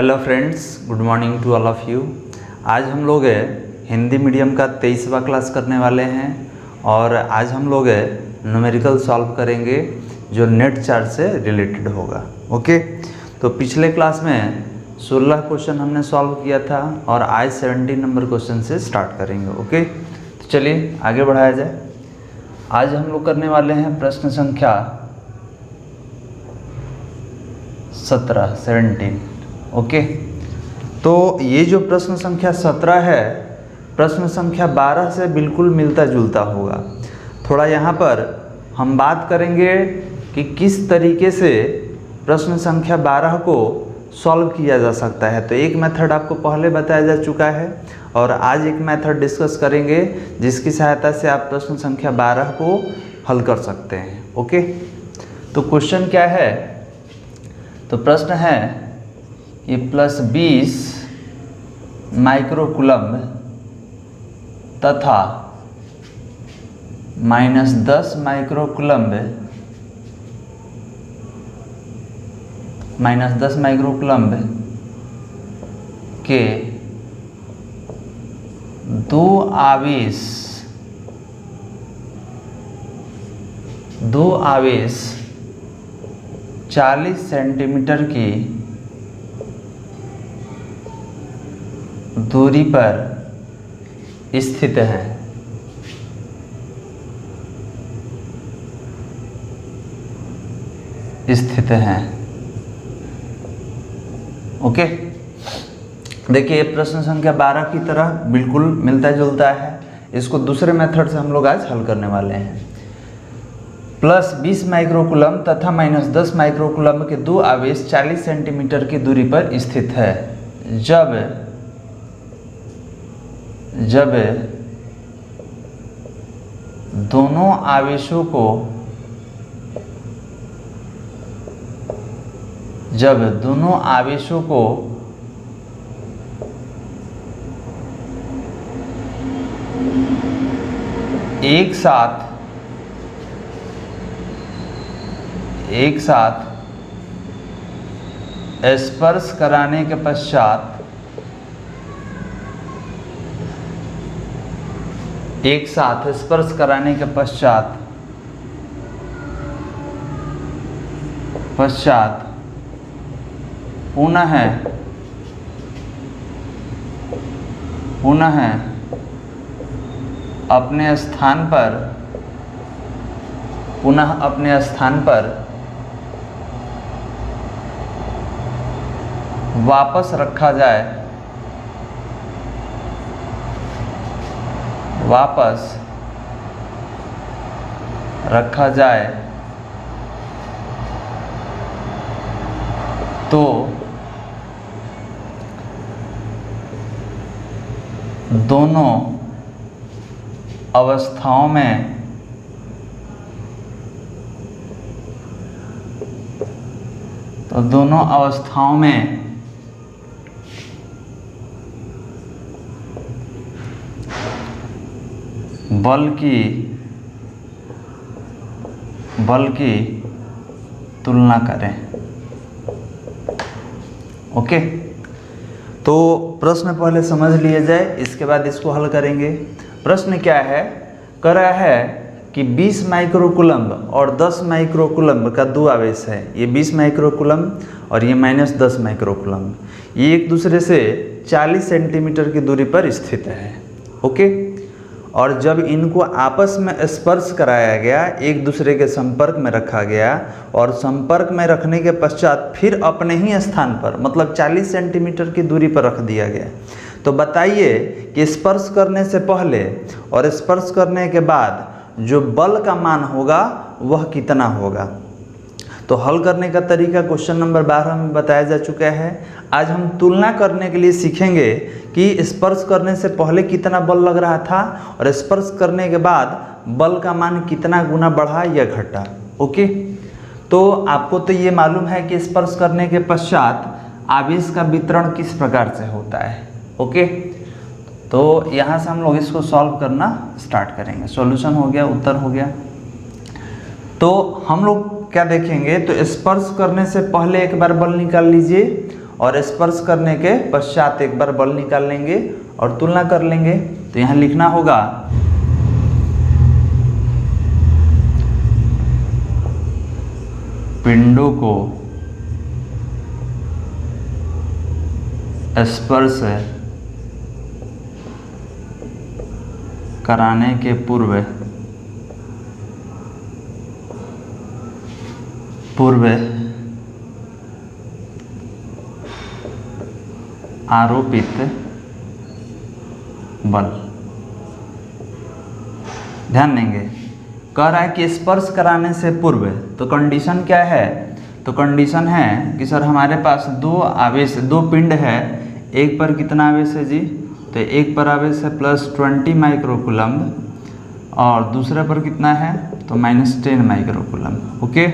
Hello friends, good morning to all of you. आज हम लोग हिंदी मीडियम का 23वां क्लास करने वाले हैं और आज हम लोग न्यूमेरिकल सॉल्व करेंगे जो नेट चार्ज से रिलेटेड होगा। ओके, तो पिछले क्लास में 16 क्वेश्चन हमने सॉल्व किया था और आज 17 नंबर क्वेश्चन से स्टार्ट करेंगे। ओके, तो चलिए आगे बढ़ाया जाए। आज हम लोग करने वाले हैं प्रश्न संख्या 17। ओके, तो ये जो प्रश्न संख्या 17 है, प्रश्न संख्या 12 से बिल्कुल मिलता जुलता होगा। थोड़ा यहाँ पर हम बात करेंगे कि किस तरीके से प्रश्न संख्या 12 को सॉल्व किया जा सकता है। तो एक मेथड आपको पहले बताया जा चुका है और आज एक मेथड डिस्कस करेंगे जिसकी सहायता से आप प्रश्न संख्या 12 को हल कर सकते हैं। ओके, तो क्वेश्चन क्या है? तो प्रश्न है कि +20 माइक्रोकूलम्ब तथा -10 माइक्रोकूलम्ब के दो आवेश 40 सेंटीमीटर की दूरी पर स्थित है। ओके, देखिए प्रश्न संख्या 12 की तरह बिल्कुल मिलता जुलता है। इसको दूसरे मेथड से हम लोग आज हल करने वाले हैं। +20 माइक्रोकूलम्ब तथा -10 माइक्रोकूलम्ब के दो आवेश 40 सेंटीमीटर की दूरी पर स्थित है। जब दोनों आवेशों को एक साथ स्पर्श कराने के पश्चात पुनः अपने स्थान पर वापस रखा जाए तो दोनों अवस्थाओं में बल की तुलना करें। ओके, तो प्रश्न पहले समझ लिया जाए, इसके बाद इसको हल करेंगे। प्रश्न क्या है? कह रहा है कि 20 माइक्रोकूलम्ब और 10 माइक्रोकूलम्ब का दो आवेश है। ये 20 माइक्रोकूलम्ब और ये -10 माइक्रोकूलम्ब, ये एक दूसरे से 40 सेंटीमीटर की दूरी पर स्थित है। ओके, और जब इनको आपस में स्पर्श कराया गया, एक दूसरे के संपर्क में रखा गया और संपर्क में रखने के पश्चात फिर अपने ही स्थान पर मतलब 40 सेंटीमीटर की दूरी पर रख दिया गया, तो बताइए कि स्पर्श करने से पहले और स्पर्श करने के बाद जो बल का मान होगा वह कितना होगा। तो हल करने का तरीका क्वेश्चन नंबर 12 में बताया जा चुका है। आज हम तुलना करने के लिए सीखेंगे कि स्पर्श करने से पहले कितना बल लग रहा था और स्पर्श करने के बाद बल का मान कितना गुना बढ़ा या घटा। ओके, तो आपको तो ये मालूम है कि स्पर्श करने के पश्चात आवेश का वितरण किस प्रकार से होता है। ओके, तो यहाँ से हम लोग इसको सॉल्व करना स्टार्ट करेंगे। सॉल्यूशन हो गया, उत्तर हो गया। तो हम लोग क्या देखेंगे, तो स्पर्श करने से पहले एक बार बल निकाल लीजिए और स्पर्श करने के पश्चात एक बार बल निकाल लेंगे और तुलना कर लेंगे। तो यहाँ लिखना होगा पिंडों को स्पर्श कराने के पूर्व आरोपित बल। ध्यान देंगे, कह रहा है कि स्पर्श कराने से पूर्व, तो कंडीशन क्या है? तो कंडीशन है कि सर हमारे पास दो पिंड है, एक पर कितना आवेश है जी? तो एक पर आवेश है +20 माइक्रोकूलम्ब और दूसरे पर कितना है? तो -10 माइक्रोकूलम्ब। ओके,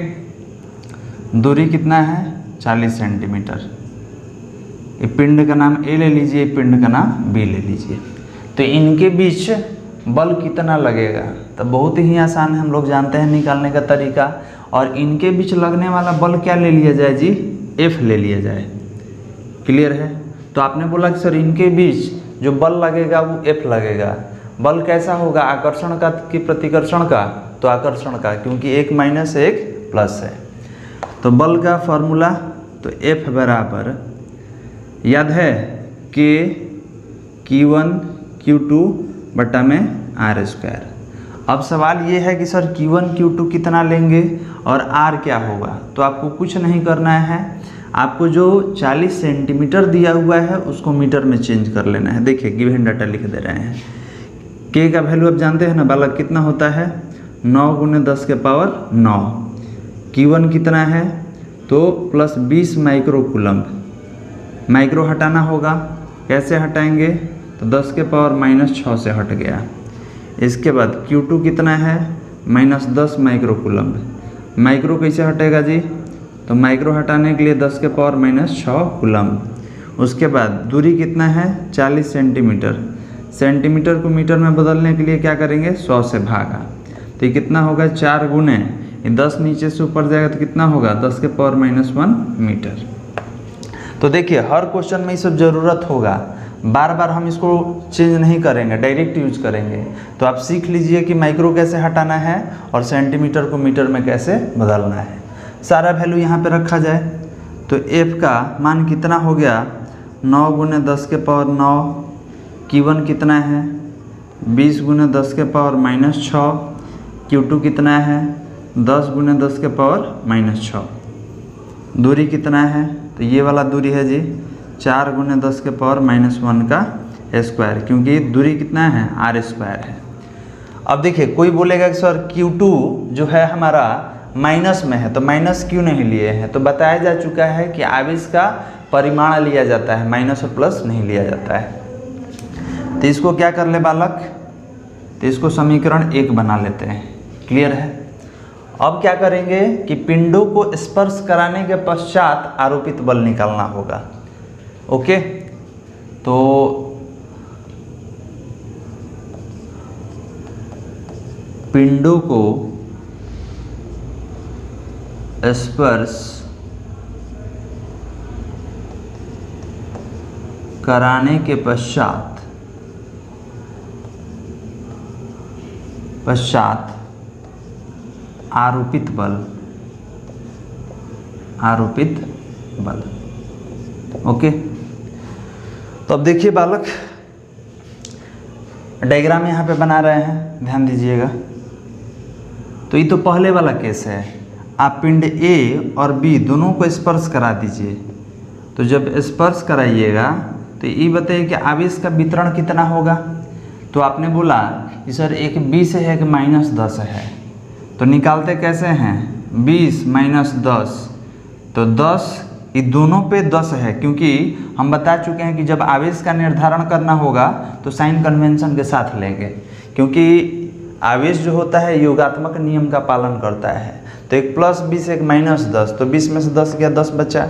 दूरी कितना है? 40 सेंटीमीटर। ये पिंड का नाम A ले लीजिए, पिंड का नाम B ले लीजिए। तो इनके बीच बल कितना लगेगा? तो बहुत ही आसान है, हम लोग जानते हैं निकालने का तरीका। और इनके बीच लगने वाला बल क्या ले लिया जाए जी? F ले लिया जाए। क्लियर है? तो आपने बोला कि सर इनके बीच जो बल लगेगा वो F लगेगा। बल कैसा होगा? आकर्षण का कि प्रतिकर्षण का? तो आकर्षण का, क्योंकि एक माइनस एक प्लस है। तो बल का फॉर्मूला, तो F बराबर, याद है, K Q1 Q2 बटा में R²। अब सवाल ये है कि सर Q1 Q2 कितना लेंगे और R क्या होगा? तो आपको कुछ नहीं करना है, आपको जो 40 सेंटीमीटर दिया हुआ है उसको मीटर में चेंज कर लेना है। देखिए गिवन डाटा लिख दे रहे हैं। K का वैल्यू आप जानते हैं ना बालक, कितना होता है? 9 × 10⁹। Q1 कितना है? तो +20 माइक्रोकूलम्ब। माइक्रो हटाना होगा, कैसे हटाएंगे? तो 10⁻⁻6 से हट गया। इसके बाद Q2 कितना है? -10 माइक्रोकूलम्ब। माइक्रो कैसे हटेगा जी? तो माइक्रो हटाने के लिए 10⁻⁻6 कूलम्ब। उसके बाद दूरी कितना है? 40 सेंटीमीटर। सेंटीमीटर को मीटर में बदलने के लिए क्या करेंगे? 100 से भागा। तो ये कितना होगा? 4 गुने 10 नीचे से ऊपर जाएगा तो कितना होगा? 10⁻⁻1 मीटर। तो देखिए हर क्वेश्चन में ये सब ज़रूरत होगा, बार बार हम इसको चेंज नहीं करेंगे, डायरेक्ट यूज करेंगे। तो आप सीख लीजिए कि माइक्रो कैसे हटाना है और सेंटीमीटर को मीटर में कैसे बदलना है। सारा वैल्यू यहाँ पे रखा जाए तो F का मान कितना हो गया? 9 × 10⁹। Q1 कितना है? 20 × 10⁻⁻6। Q2 कितना है? 10 × 10⁻⁻6। दूरी कितना है? तो ये वाला दूरी है जी 4 × 10⁻⁻1 का स्क्वायर, क्योंकि दूरी कितना है? R² है। अब देखिए कोई बोलेगा कि सर Q2 जो है हमारा माइनस में है, तो माइनस क्यों नहीं लिए हैं? तो बताया जा चुका है कि आवेश का परिमाण लिया जाता है, माइनस और प्लस नहीं लिया जाता है। तो इसको क्या कर ले बालक? तो इसको समीकरण 1 बना लेते हैं। क्लियर है? अब क्या करेंगे कि पिंडों को स्पर्श कराने के पश्चात आरोपित बल निकालना होगा। ओके, तो पिंडों को स्पर्श कराने के पश्चात आरोपित बल। ओके, तो अब देखिए बालक डायग्राम यहाँ पे बना रहे हैं, ध्यान दीजिएगा। तो ये तो पहले वाला केस है, आप पिंड A और B दोनों को स्पर्श करा दीजिए। तो जब स्पर्श कराइएगा तो ये बताइए कि आवेश का वितरण कितना होगा। तो आपने बोला कि सर एक 20 है एक -10 है, तो निकालते कैसे हैं? 20 - 10, तो 10 ये दोनों पे 10 है, क्योंकि हम बता चुके हैं कि जब आवेश का निर्धारण करना होगा तो साइन कन्वेंशन के साथ लेंगे, क्योंकि आवेश जो होता है योगात्मक नियम का पालन करता है। तो एक +20 एक -10, तो 20 में से 10 गया, 10 बचा।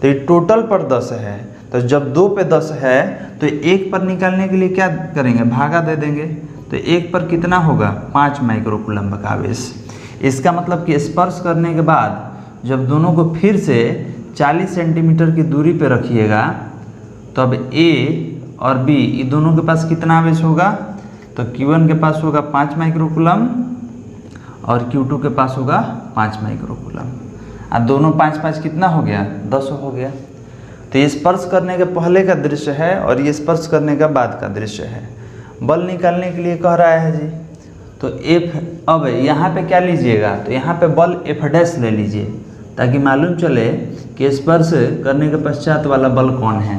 तो ये टोटल पर 10 है, तो जब 2 पे 10 है तो 1 पर निकालने के लिए क्या करेंगे? भागा दे देंगे। तो 1 पर कितना होगा? 5 माइक्रोकूलम्ब का आवेश। इसका मतलब कि स्पर्श करने के बाद जब दोनों को फिर से 40 सेंटीमीटर की दूरी पे रखिएगा तो अब A और B ये दोनों के पास कितना आवेश होगा, तो Q1 के पास होगा 5 माइक्रोकूलम और Q2 के पास होगा 5 माइक्रोकूलम। अब दोनों 5-5 कितना हो गया, 10 हो गया। तो ये स्पर्श करने के पहले का दृश्य है और ये स्पर्श करने का बाद का दृश्य है। बल निकालने के लिए कह रहा है जी, तो F, अब यहाँ पे क्या लीजिएगा, तो यहाँ पे बल F' ले लीजिए ताकि मालूम चले कि स्पर्श करने के पश्चात वाला बल कौन है।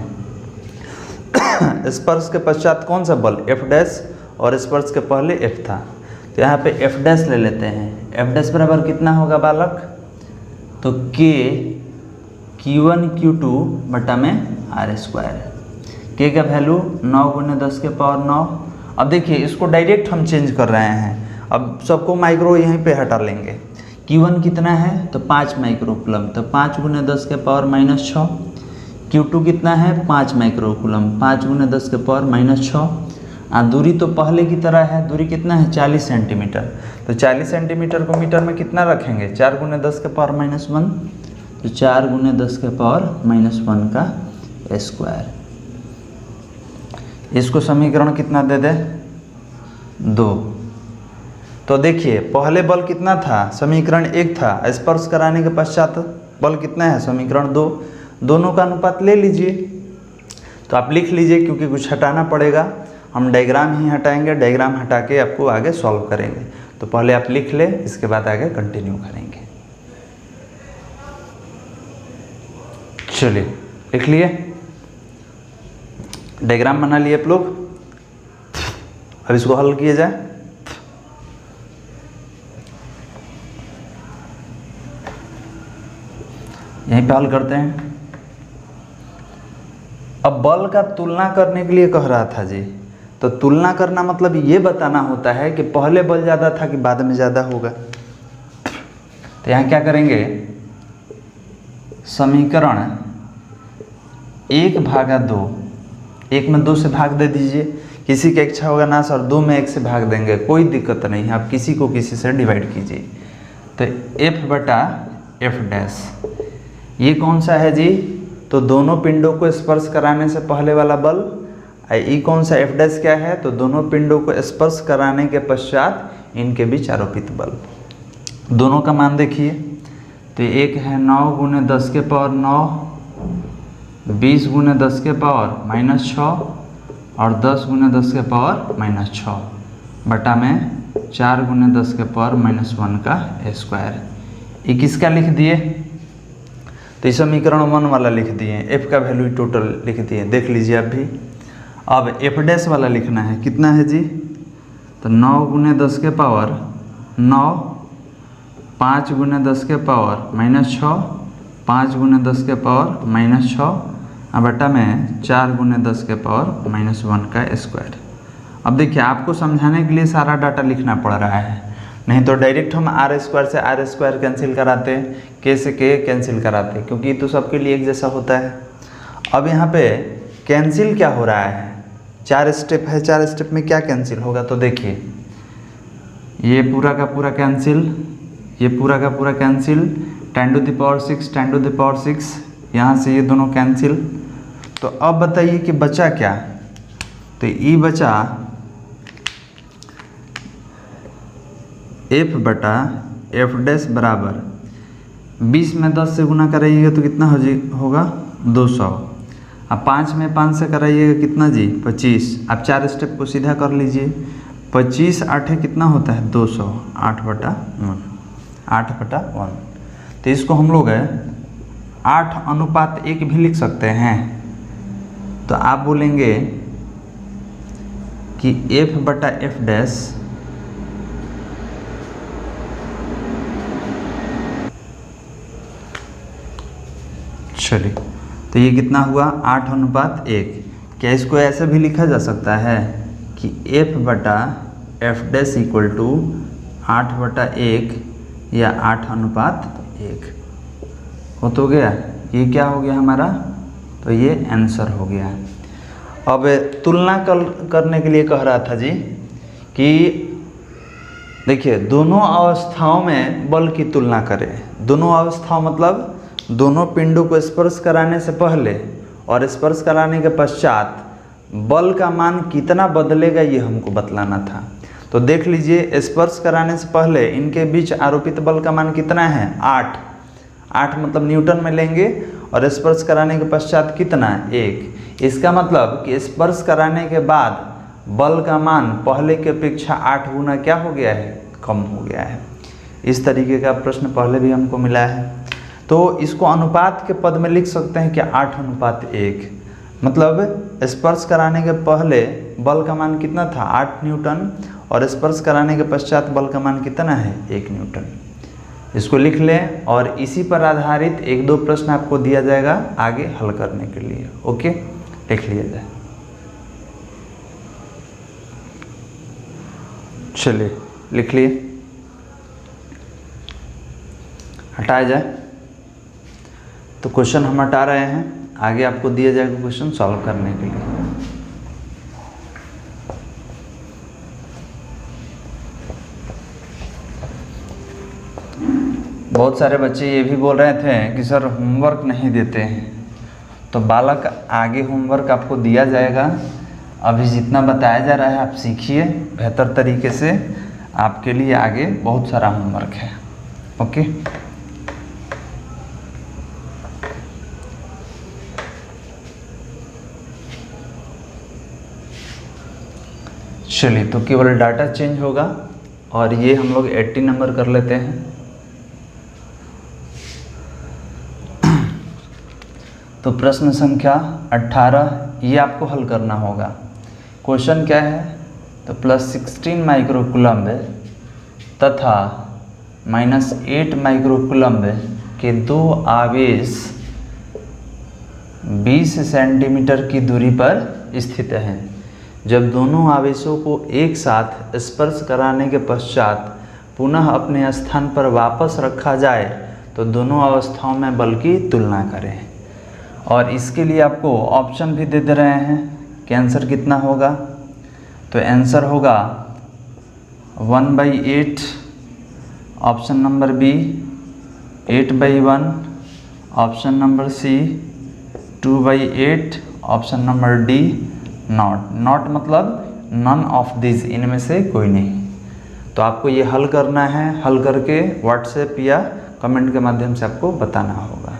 स्पर्श के पश्चात कौन सा बल, F' और स्पर्श के पहले F था, तो यहाँ पे F' ले लेते हैं। F' बराबर कितना होगा बालक, तो K Q1 Q2 बटा में R²। K का वैल्यू 9 × 10 के पावर 9। अब देखिए इसको डायरेक्ट हम चेंज कर रहे हैं, अब सबको माइक्रो यहीं पे हटा लेंगे। Q1 कितना है, तो 5 माइक्रोकूलम, तो 5 × 10 के पावर -6। Q2 कितना है, 5 माइक्रोकूलम, 5 × 10 के पावर -6। दूरी तो पहले की तरह है, दूरी कितना है 40 सेंटीमीटर, तो 40 सेंटीमीटर को मीटर में कितना रखेंगे, 4 × 10 के पावर -1, तो 4 × 10 के पावर -1 का स्क्वायर। इसको समीकरण कितना दे दे, 2। तो देखिए पहले बल कितना था, समीकरण 1 था, स्पर्श कराने के पश्चात बल कितना है, समीकरण 2। दोनों का अनुपात ले लीजिए, तो आप लिख लीजिए क्योंकि कुछ हटाना पड़ेगा, हम डायग्राम ही हटाएंगे, डायग्राम हटा के आपको आगे सॉल्व करेंगे। तो पहले आप लिख ले, इसके बाद आगे कंटिन्यू करेंगे। चलिए लिख लिए, डायग्राम बना लिए आप लोग। अब इसको हल किया जाए। यहीं पे हल करते हैं। अब बल का तुलना करने के लिए कह रहा था जी, तो तुलना करना मतलब ये बताना होता है कि पहले बल ज़्यादा था कि बाद में ज़्यादा होगा। तो यहाँ क्या करेंगे, समीकरण 1/2, 1 में 2 से भाग दे दीजिए। किसी की इच्छा होगा ना सर 2 में 1 से भाग देंगे, कोई दिक्कत नहीं है, आप किसी को किसी से डिवाइड कीजिए। तो F/F', ये कौन सा है जी, तो दोनों पिंडों को स्पर्श कराने से पहले वाला बल। ई कौन सा, F' क्या है, तो दोनों पिंडों को स्पर्श कराने के पश्चात इनके बीच आरोपित बल। दोनों का मान देखिए, तो एक है 9 × 10 के पावर 9, 20 × 10 के पावर -6 और 10 × 10 के पावर -6 बटा में 4 × 10 के पावर -1 का स्क्वायर। ये किसका लिख दिए, तो इस समीकरण 1 वाला लिख दिए, F का वैल्यू टोटल लिख दिए, देख लीजिए आप भी। अब F' वाला लिखना है, कितना है जी, तो 9 × 10 के पावर 9, 5 × 10 के पावर -6, 5 × 10 के पावर -6 बटा में 4 × 10 के पावर -1 का स्क्वायर। अब देखिए आपको समझाने के लिए सारा डाटा लिखना पड़ रहा है, नहीं तो डायरेक्ट हम R² से R² कैंसिल कराते, K से K कैंसिल कराते, क्योंकि तो सबके लिए एक जैसा होता है। अब यहाँ पे कैंसिल क्या हो रहा है, 4 स्टेप है, 4 स्टेप में क्या कैंसिल होगा, तो देखिए ये पूरा का पूरा कैंसिल, ये पूरा का पूरा कैंसिल, 10⁶, 10⁶, यहाँ से ये दोनों कैंसिल। तो अब बताइए कि बचा क्या, तो ये बचा F/F' बराबर 20 में 10 से गुना कराइएगा तो कितना होगा 200। अब 5 में 5 से कराइएगा कितना जी 25। अब 4 स्टेप को सीधा कर लीजिए, 25 8 कितना होता है 200, 8/1, 8/1। तो इसको हम लोग 8:1 भी लिख सकते हैं। तो आप बोलेंगे कि F/F' चलिए, तो ये कितना हुआ 8:1। क्या इसको ऐसे भी लिखा जा सकता है कि F/F' इक्वल टू 8/1 या 8:1 हो तो गया। ये क्या हो गया हमारा, तो ये आंसर हो गया। अब तुलना करने के लिए कह रहा था जी कि देखिए दोनों अवस्थाओं में बल की तुलना करें। दोनों अवस्थाओं मतलब दोनों पिंडों को स्पर्श कराने से पहले और स्पर्श कराने के पश्चात बल का मान कितना बदलेगा ये हमको बतलाना था। तो देख लीजिए, स्पर्श कराने से पहले इनके बीच आरोपित बल का मान कितना है 8 मतलब न्यूटन में लेंगे, और स्पर्श कराने के पश्चात कितना 1। इसका मतलब कि स्पर्श कराने के बाद बल का मान पहले की अपेक्षा 8 गुना क्या हो गया है, कम हो गया है। इस तरीके का प्रश्न पहले भी हमको मिला है। तो इसको अनुपात के पद में लिख सकते हैं कि 8:1, मतलब स्पर्श कराने के पहले बल का मान कितना था 8 न्यूटन, और स्पर्श कराने के पश्चात बल का मान कितना है 1 न्यूटन। इसको लिख लें, और इसी पर आधारित 1-2 प्रश्न आपको दिया जाएगा आगे हल करने के लिए। ओके, लिख लिया जाए। चलिए लिख लिए, हटाया जाए। तो क्वेश्चन हम हटा रहे हैं, आगे आपको दिया जाएगा क्वेश्चन सॉल्व करने के लिए। बहुत सारे बच्चे ये भी बोल रहे थे कि सर होमवर्क नहीं देते हैं, तो बालक आगे होमवर्क आपको दिया जाएगा। अभी जितना बताया जा रहा है आप सीखिए बेहतर तरीके से, आपके लिए आगे बहुत सारा होमवर्क है। ओके, चलिए, तो केवल डाटा चेंज होगा, और ये हम लोग 80 नंबर कर लेते हैं। तो प्रश्न संख्या 18 ये आपको हल करना होगा। क्वेश्चन क्या है, तो +16 माइक्रोकूलम्ब तथा -8 माइक्रोकूलम्ब के 2 आवेश 20 सेंटीमीटर की दूरी पर स्थित हैं। जब दोनों आवेशों को एक साथ स्पर्श कराने के पश्चात पुनः अपने स्थान पर वापस रखा जाए तो दोनों अवस्थाओं में बल की तुलना करें। और इसके लिए आपको ऑप्शन भी दे रहे हैं कि आंसर कितना होगा। तो आंसर होगा 1/8, option number B 8/1, option number C 2/8, option number D not मतलब नन ऑफ दिस, इनमें से कोई नहीं। तो आपको ये हल करना है, हल करके व्हाट्सएप या कमेंट के माध्यम से आपको बताना होगा।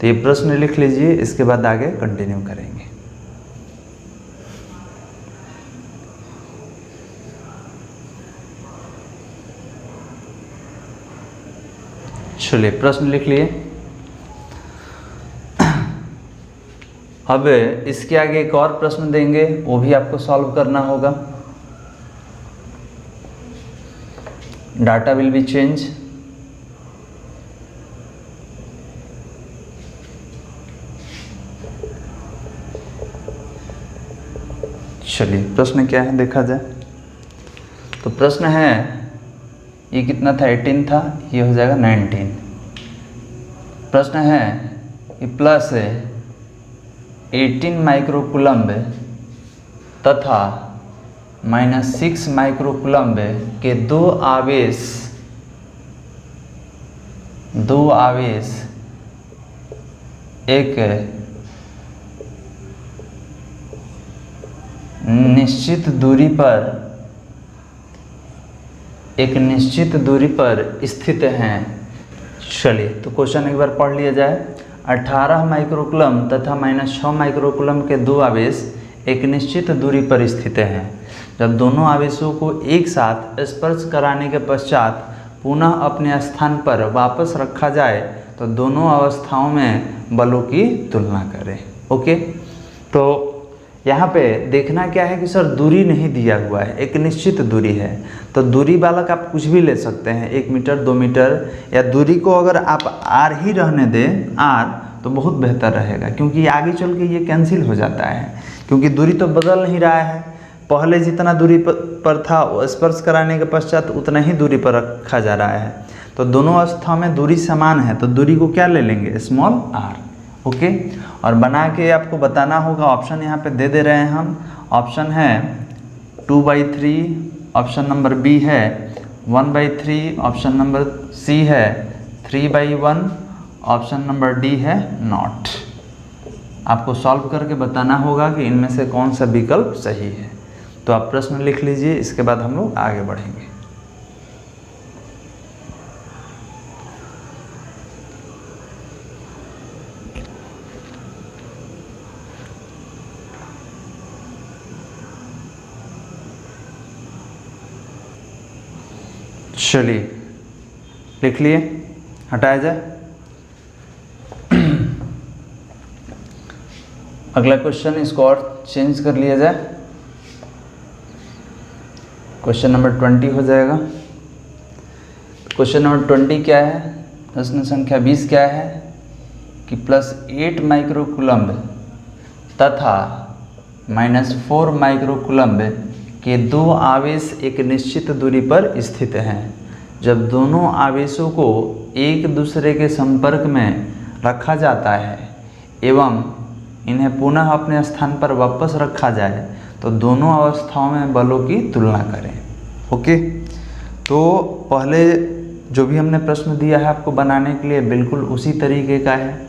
तो ये प्रश्न लिख लीजिए, इसके बाद आगे कंटिन्यू करेंगे। चलिए प्रश्न लिख लिए। अब इसके आगे एक और प्रश्न देंगे, वो भी आपको सॉल्व करना होगा। Data will be change. चलिए प्रश्न क्या है देखा जाए। तो प्रश्न है, ये कितना था 18 था, ये हो जाएगा 19। प्रश्न है कि प्लस 18 माइक्रोकूलम्ब तथा -6 माइक्रोकूलम्ब के दो आवेश एक निश्चित दूरी पर स्थित हैं। चलिए तो क्वेश्चन एक बार पढ़ लिया जाए। 18 माइक्रोकूलम्ब तथा -6 माइक्रोकूलम्ब के दो आवेश एक निश्चित दूरी पर स्थित हैं। जब दोनों आवेशों को एक साथ स्पर्श कराने के पश्चात पुनः अपने स्थान पर वापस रखा जाए तो दोनों अवस्थाओं में बलों की तुलना करें। ओके, तो यहाँ पे देखना क्या है कि सर दूरी नहीं दिया हुआ है, एक निश्चित दूरी है। तो दूरी बालक आप कुछ भी ले सकते हैं, 1 मीटर 2 मीटर, या दूरी को अगर आप आर ही रहने दें आर तो बहुत बेहतर रहेगा, क्योंकि आगे चल के ये कैंसिल हो जाता है, क्योंकि दूरी तो बदल नहीं रहा है। पहले जितना दूरी पर था स्पर्श कराने के पश्चात उतना ही दूरी पर रखा जा रहा है। तो दोनों अवस्था में दूरी समान है, तो दूरी को क्या ले लेंगे, स्मॉल आर। ओके, और बना के आपको बताना होगा। ऑप्शन यहाँ पे दे रहे हैं हम। ऑप्शन है 2/3, ऑप्शन नंबर बी है 1/3, ऑप्शन नंबर सी है 3/1, ऑप्शन नंबर डी है नॉट। आपको सॉल्व करके बताना होगा कि इनमें से कौन सा विकल्प सही है। तो आप प्रश्न लिख लीजिए, इसके बाद हम लोग आगे बढ़ेंगे। चलिए लिख लिए, हटाया जाए। अगला क्वेश्चन, इसको और चेंज कर लिया जाए, क्वेश्चन नंबर 20 हो जाएगा। क्वेश्चन नंबर 20 क्या है, प्रश्न संख्या 20 क्या है कि +8 माइक्रोकूलम्ब तथा -4 माइक्रोकूलम्ब के दो आवेश एक निश्चित दूरी पर स्थित हैं। जब दोनों आवेशों को एक दूसरे के संपर्क में रखा जाता है एवं इन्हें पुनः अपने स्थान पर वापस रखा जाए तो दोनों अवस्थाओं में बलों की तुलना करें। ओके, तो पहले जो भी हमने प्रश्न दिया है आपको बनाने के लिए बिल्कुल उसी तरीके का है,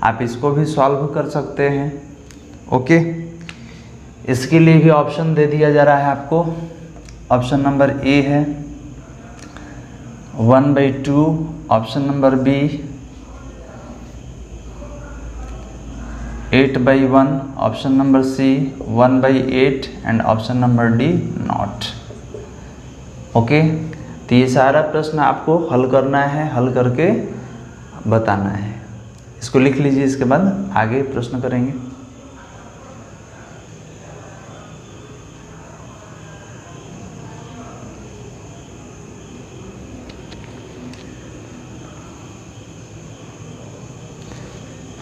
आप इसको भी सॉल्व कर सकते हैं। ओके, इसके लिए भी ऑप्शन दे दिया जा रहा है आपको। ऑप्शन नंबर ए है 1/2, option number B 8/1, option number C 1/8 and option number D not. Okay, तो ये सारा प्रश्न आपको हल करना है, हल करके बताना है। इसको लिख लीजिए, इसके बाद आगे प्रश्न करेंगे।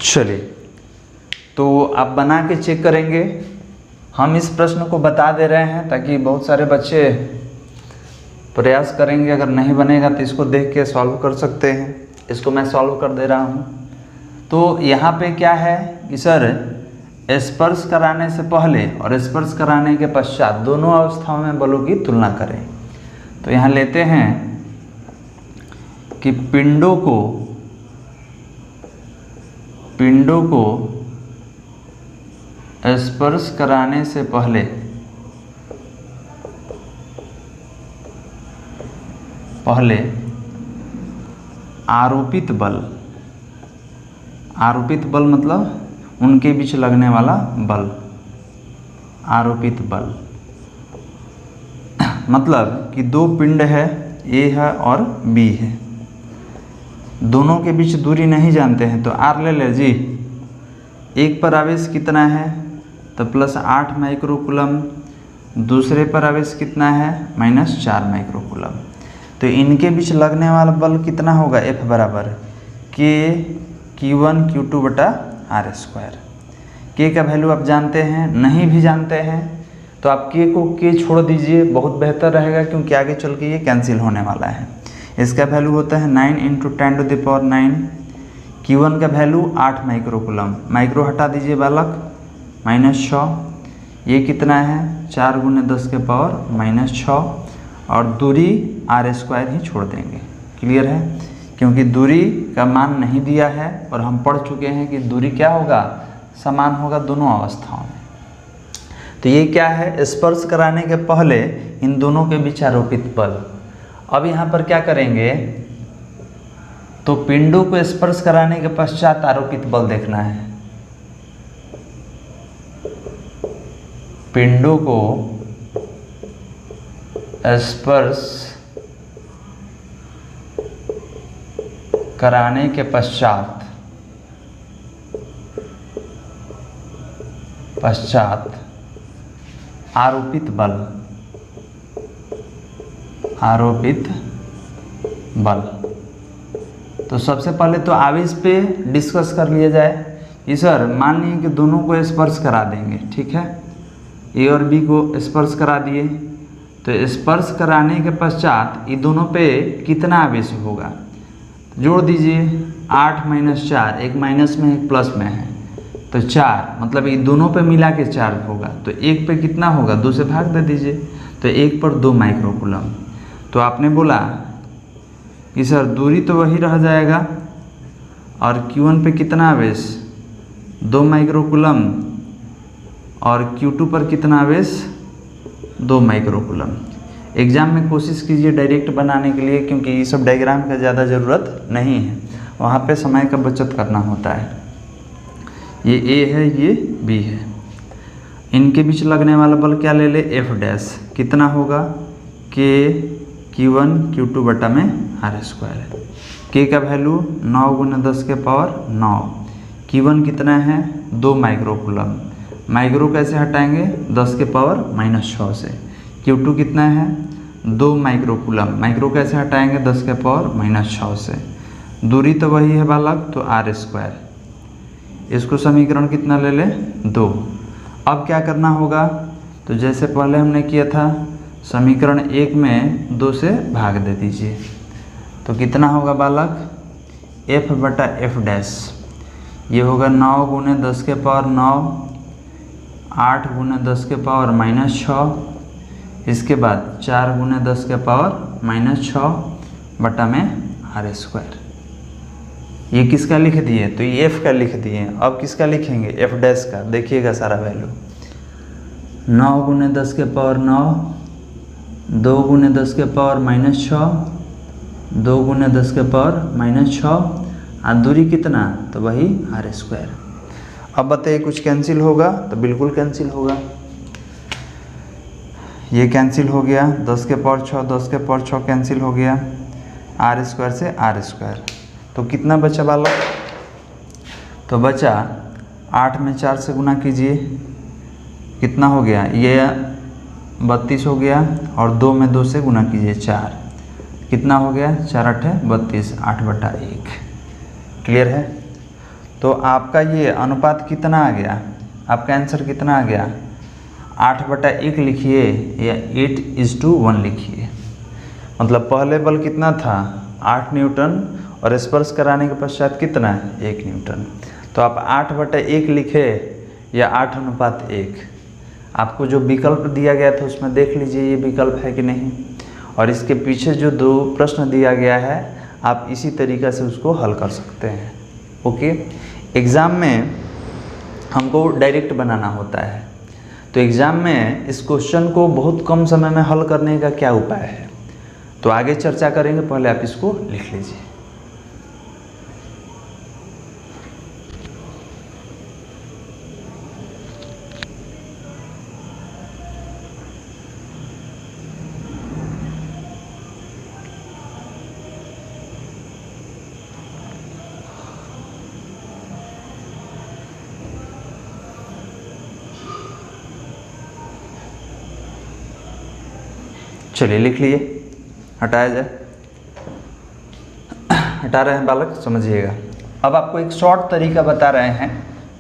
चलिए, तो आप बना के चेक करेंगे। हम इस प्रश्न को बता दे रहे हैं ताकि बहुत सारे बच्चे प्रयास करेंगे, अगर नहीं बनेगा तो इसको देख के सॉल्व कर सकते हैं। इसको मैं सॉल्व कर दे रहा हूँ। तो यहाँ पे क्या है कि सर स्पर्श कराने से पहले और स्पर्श कराने के पश्चात दोनों अवस्थाओं में बलों की तुलना करें। तो यहाँ लेते हैं कि पिंडों को स्पर्श कराने से पहले आरोपित बल मतलब उनके बीच लगने वाला बल, आरोपित बल मतलब कि दो पिंड है, ए है और बी है, दोनों के बीच दूरी नहीं जानते हैं तो आर ले ले जी। एक पर आवेश कितना है तो +8 माइक्रोकूलम, दूसरे पर आवेश कितना है -4 माइक्रोकूलम। तो इनके बीच लगने वाला बल कितना होगा, F बराबर Q1 Q2/r²। K का वैल्यू आप जानते हैं, नहीं भी जानते हैं तो आप K को K छोड़ दीजिए, बहुत बेहतर रहेगा क्योंकि आगे चल के ये कैंसिल होने वाला है। इसका वैल्यू होता है 9 × 10⁹। Q1 का वैल्यू 8 माइक्रोकूलम, माइक्रो हटा दीजिए बालक, -6। ये कितना है 4 × 10⁻⁻6 और दूरी r² ही छोड़ देंगे। क्लियर है, क्योंकि दूरी का मान नहीं दिया है और हम पढ़ चुके हैं कि दूरी क्या होगा, समान होगा दोनों अवस्थाओं में। तो ये क्या है, स्पर्श कराने के पहले इन दोनों के बीच आरोपित बल। अब यहाँ पर क्या करेंगे, तो पिंडों को स्पर्श कराने के पश्चात आरोपित बल देखना है। पिंडों को स्पर्श कराने के पश्चात आरोपित बल। तो सबसे पहले तो आवेश पे डिस्कस कर लिया जाए। ये सर मान लीजिए कि दोनों को स्पर्श करा देंगे, ठीक है, ए और बी को स्पर्श करा दिए, तो स्पर्श कराने के पश्चात ये दोनों पे कितना आवेश होगा, जोड़ दीजिए 8 - 4, एक माइनस में एक प्लस में है तो 4, मतलब ये दोनों पे मिला के 4 होगा। तो एक पे कितना होगा, 2 से भाग दे दीजिए, तो 1 पर 2 माइक्रोकूलम। तो आपने बोला कि सर दूरी तो वही रह जाएगा और Q1 पे कितना आवेश 2 माइक्रोकूलम और Q2 पर कितना आवेश 2 माइक्रोकूलम। एग्ज़ाम में कोशिश कीजिए डायरेक्ट बनाने के लिए, क्योंकि ये सब डायग्राम का ज़्यादा ज़रूरत नहीं है, वहाँ पे समय का बचत करना होता है। ये A है, ये B है, इनके बीच लगने वाला बल क्या ले ले F डैश, कितना होगा K Q1 Q2 बटा में R²। K का वैल्यू 9 × 10 के पावर 9, Q1 कितना है 2 माइक्रोकूलम, माइक्रो कैसे हटाएंगे 10 के पावर -6 से। Q2 कितना है 2 माइक्रोकूलम, माइक्रो कैसे हटाएंगे 10 के पावर -6 से। दूरी तो वही है बालक, तो R²। इसको समीकरण कितना ले ले 2। अब क्या करना होगा, तो जैसे पहले हमने किया था, समीकरण 1 में 2 से भाग दे दीजिए, तो कितना होगा बालक F बटा F डैश, ये होगा 9 × 10 के पावर 9, 8 × 10 के पावर -6, इसके बाद 4 × 10 के पावर -6 बटा में R²। ये किसका लिख दिए, तो ये F का लिख दिए। अब किसका लिखेंगे F डैश का, देखिएगा सारा वैल्यू 9 × 10 के पावर 9, 2 × 10 के पावर -6, 2 × 10 के पावर -6, और दूरी कितना, तो वही R²। अब बताइए कुछ कैंसिल होगा, तो बिल्कुल कैंसिल होगा, ये कैंसिल हो गया, 10 के पावर 6, 10 के पावर 6 कैंसिल हो गया, R² से R², तो कितना बचा बालक, तो बचा 8 में 4 से गुना कीजिए, कितना हो गया, ये 32 हो गया, और 2 में 2 से गुना कीजिए 4, कितना हो गया 4 × 8 = 32, 8/1। क्लियर है। तो आपका ये अनुपात कितना आ गया, आपका आंसर कितना आ गया 8/1 लिखिए या 8:1 लिखिए। मतलब पहले बल कितना था 8 न्यूटन, और स्पर्श कराने के पश्चात कितना है 1 न्यूटन। तो आप 8/1 लिखे या 8:1। आपको जो विकल्प दिया गया था उसमें देख लीजिए ये विकल्प है कि नहीं, और इसके पीछे जो 2 प्रश्न दिया गया है आप इसी तरीक़ा से उसको हल कर सकते हैं। ओके, एग्ज़ाम में हमको डायरेक्ट बनाना होता है, तो एग्ज़ाम में इस क्वेश्चन को बहुत कम समय में हल करने का क्या उपाय है, तो आगे चर्चा करेंगे, पहले आप इसको लिख लीजिए। चलिए लिख लिए, हटाया जाए, हटा रहे हैं बालक, समझिएगा। अब आपको एक शॉर्ट तरीका बता रहे हैं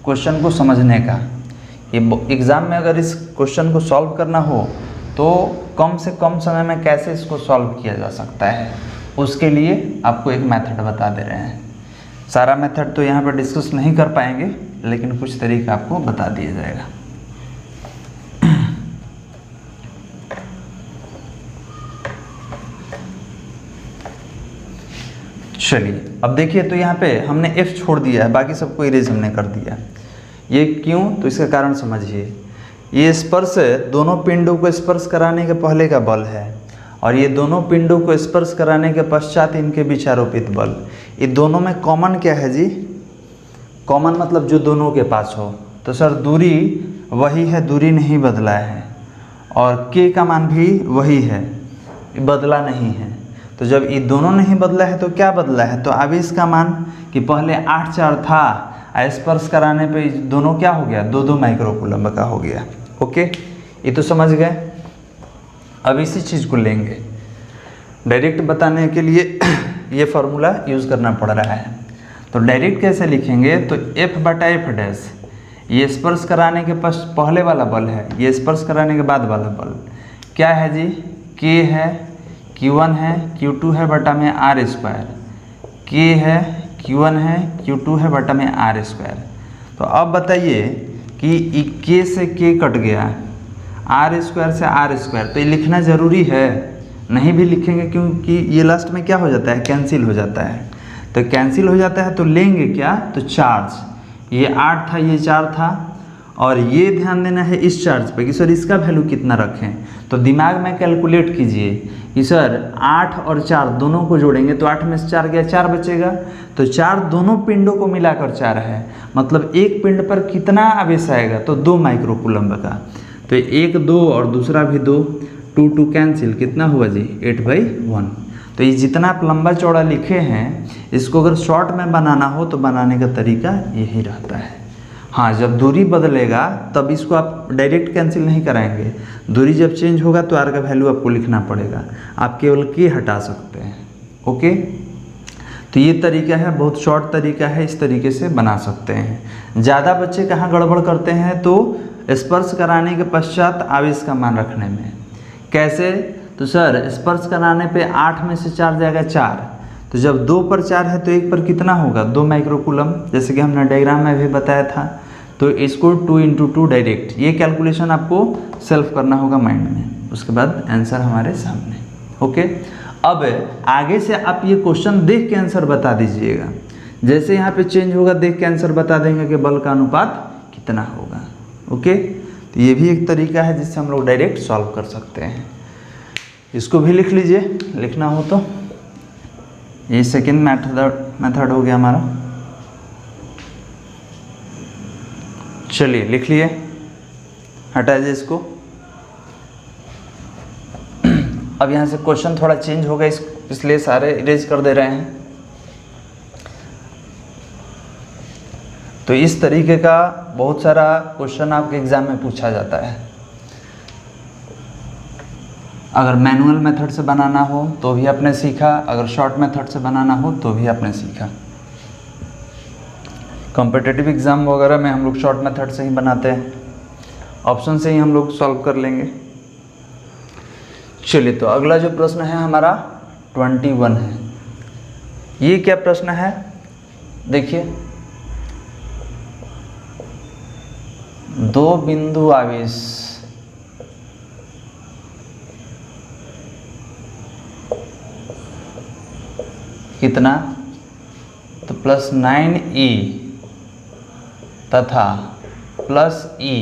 क्वेश्चन को समझने का। ये एग्ज़ाम में अगर इस क्वेश्चन को सॉल्व करना हो तो कम से कम समय में कैसे इसको सॉल्व किया जा सकता है, उसके लिए आपको एक मेथड बता दे रहे हैं। सारा मेथड तो यहाँ पर डिस्कस नहीं कर पाएंगे, लेकिन कुछ तरीका आपको बता दिया जाएगा। चलिए अब देखिए, तो यहाँ पे हमने F छोड़ दिया है, बाकी सबको इरेज हमने कर दिया। ये क्यों, तो इसका कारण समझिए। ये स्पर्श दोनों पिंडों को स्पर्श कराने के पहले का बल है, और ये दोनों पिंडों को स्पर्श कराने के पश्चात इनके बीच आरोपित बल। ये दोनों में कॉमन क्या है जी, कॉमन मतलब जो दोनों के पास हो। तो सर दूरी वही है, दूरी नहीं बदला है, और K का मान भी वही है, बदला नहीं है। तो जब ये दोनों नहीं बदला है तो क्या बदला है, तो आवेश का मान कि पहले 8/4 था, स्पर्श कराने पे दोनों क्या हो गया 2-2 माइक्रोकूलम का हो गया। ओके, ये तो समझ गए। अब इसी चीज़ को लेंगे, डायरेक्ट बताने के लिए ये फार्मूला यूज़ करना पड़ रहा है। तो डायरेक्ट कैसे लिखेंगे, तो F/F डैश, ये स्पर्श कराने के पहले वाला बल है, ये स्पर्श कराने के बाद वाला बल क्या है जी, K है, Q1 है, Q2 है बटा में R², K है, Q1 है, Q2 है बटा में R²। तो अब बताइए कि K से K कट गया, R² से R², तो ये लिखना ज़रूरी है, नहीं भी लिखेंगे क्योंकि ये लास्ट में क्या हो जाता है, कैंसिल हो जाता है। तो कैंसिल हो जाता है, तो लेंगे क्या, तो चार्ज, ये 8 था, ये 4 था, और ये ध्यान देना है इस चार्ज पे कि सर इसका वैल्यू कितना रखें। तो दिमाग में कैलकुलेट कीजिए कि सर 8 और 4 दोनों को जोड़ेंगे तो 8 में से 4 गया, 4 बचेगा, तो 4 दोनों पिंडों को मिलाकर 4 है, मतलब एक पिंड पर कितना आवेश आएगा, तो 2 माइक्रोकूलम्ब का। तो 1 2 और दूसरा भी 2, 2 2 कैंसिल, कितना हुआ जी, 8/1। तो ये जितना आप लंबा चौड़ा लिखे हैं, इसको अगर शॉर्ट में बनाना हो तो बनाने का तरीका यही रहता है। हाँ, जब दूरी बदलेगा तब इसको आप डायरेक्ट कैंसिल नहीं कराएंगे, दूरी जब चेंज होगा तो आर का वैल्यू आपको लिखना पड़ेगा, आप केवल के हटा सकते हैं। ओके, तो ये तरीका है, बहुत शॉर्ट तरीका है, इस तरीके से बना सकते हैं। ज़्यादा बच्चे कहाँ गड़बड़ करते हैं, तो स्पर्श कराने के पश्चात आवेश का मान रखने में। कैसे, तो सर स्पर्श कराने पे 8 में से 4 जाएगा 4, तो जब 2 पर 4 है तो 1 पर कितना होगा, 2 माइक्रोकूलम्ब, जैसे कि हमने डायग्राम में भी बताया था। तो इसको 2 × 2 डायरेक्ट, ये कैलकुलेशन आपको सेल्फ करना होगा माइंड में, उसके बाद आंसर हमारे सामने। ओके, अब आगे से आप ये क्वेश्चन देख के आंसर बता दीजिएगा, जैसे यहाँ पे चेंज होगा देख के आंसर बता देंगे कि बल का अनुपात कितना होगा। ओके, तो ये भी एक तरीका है जिससे हम लोग डायरेक्ट सॉल्व कर सकते हैं। इसको भी लिख लीजिए, लिखना हो तो। ये सेकेंड मेथड हो गया हमारा। चलिए लिख लिए, हटा दीजिए इसको। अब यहाँ से क्वेश्चन थोड़ा चेंज होगा, इसलिए सारे इरेज कर दे रहे हैं। तो इस तरीके का बहुत सारा क्वेश्चन आपके एग्जाम में पूछा जाता है। अगर मैनुअल मेथड से बनाना हो तो भी आपने सीखा, अगर शॉर्ट मेथड से बनाना हो तो भी आपने सीखा। कॉम्पिटिटिव एग्ज़ाम वगैरह में हम लोग शॉर्ट मेथड से ही बनाते हैं, ऑप्शन से ही हम लोग सॉल्व कर लेंगे। चलिए, तो अगला जो प्रश्न है हमारा 21 है। ये क्या प्रश्न है, देखिए, 2 बिंदु आवेश कितना, तो +9e तथा +e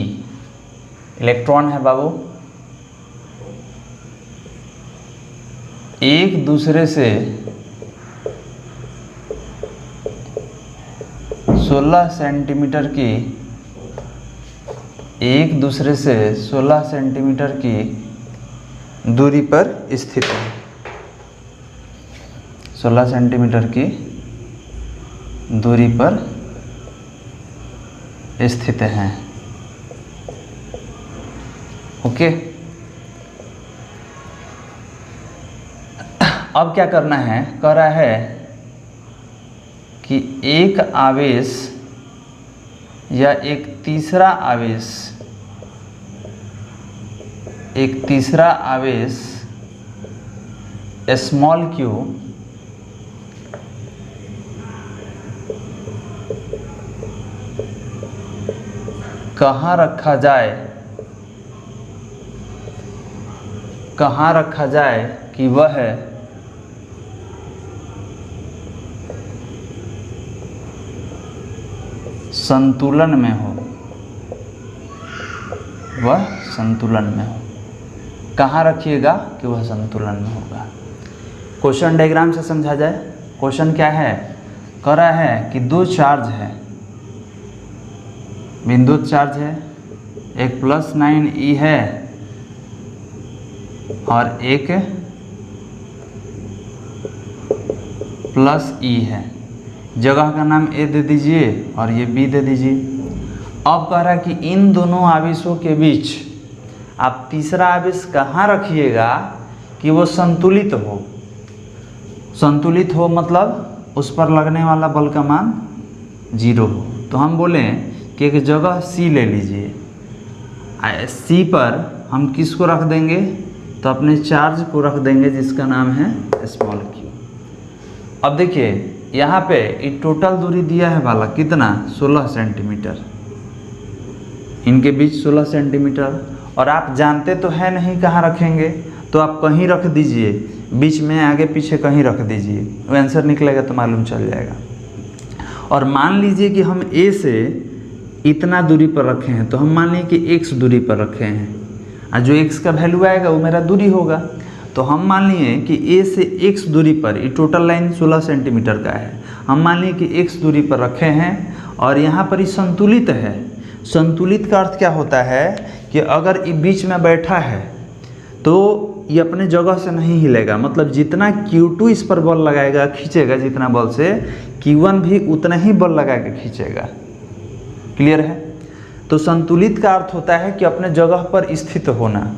इलेक्ट्रॉन है बाबू, एक दूसरे से 16 सेंटीमीटर की, एक दूसरे से 16 सेंटीमीटर की दूरी पर स्थित है। 16 सेंटीमीटर की दूरी पर स्थित हैं। ओके, अब क्या करना है, कह रहा है कि एक आवेश या एक तीसरा आवेश स्मॉल q कहाँ रखा जाए कि वह संतुलन में हो, वह संतुलन में हो। कहाँ रखिएगा कि वह संतुलन में होगा। क्वेश्चन डायग्राम से समझा जाए। क्वेश्चन क्या है, कह रहा है कि 2 चार्ज है, बिंदु चार्ज है, एक +9e है और एक +e है। जगह का नाम A दे दीजिए और ये B दे दीजिए। अब कह रहा है कि इन दोनों आवेशों के बीच आप तीसरा आवेश कहाँ रखिएगा कि वो संतुलित हो। संतुलित हो मतलब उस पर लगने वाला बल का मान 0 हो। तो हम बोले कि एक जगह C ले लीजिए, C पर हम किसको रख देंगे, तो अपने चार्ज को रख देंगे जिसका नाम है स्मॉल q। अब देखिए यहाँ पे ये टोटल दूरी दिया है वाला कितना, 16 सेंटीमीटर, इनके बीच 16 सेंटीमीटर, और आप जानते तो है नहीं कहाँ रखेंगे, तो आप कहीं रख दीजिए, बीच में आगे पीछे कहीं रख दीजिए, वो आंसर निकलेगा तो मालूम चल जाएगा। और मान लीजिए कि हम ए से इतना दूरी पर रखे हैं, तो हम मान लीजिए कि x दूरी पर रखे हैं, और जो x का वैल्यू आएगा वो मेरा दूरी होगा। तो हम मान लिए कि a से x दूरी पर, ये टोटल लाइन 16 सेंटीमीटर का है, हम मान लिए कि x दूरी पर रखे हैं और यहाँ पर ये संतुलित है। संतुलित का अर्थ क्या होता है कि अगर ये बीच में बैठा है तो ये अपने जगह से नहीं हिलेगा, मतलब जितना Q2 इस पर बल लगाएगा, खींचेगा जितना बल से, Q1 भी उतना ही बल लगा के खींचेगा। क्लियर है? तो संतुलित का अर्थ होता है कि अपने जगह पर स्थित होना,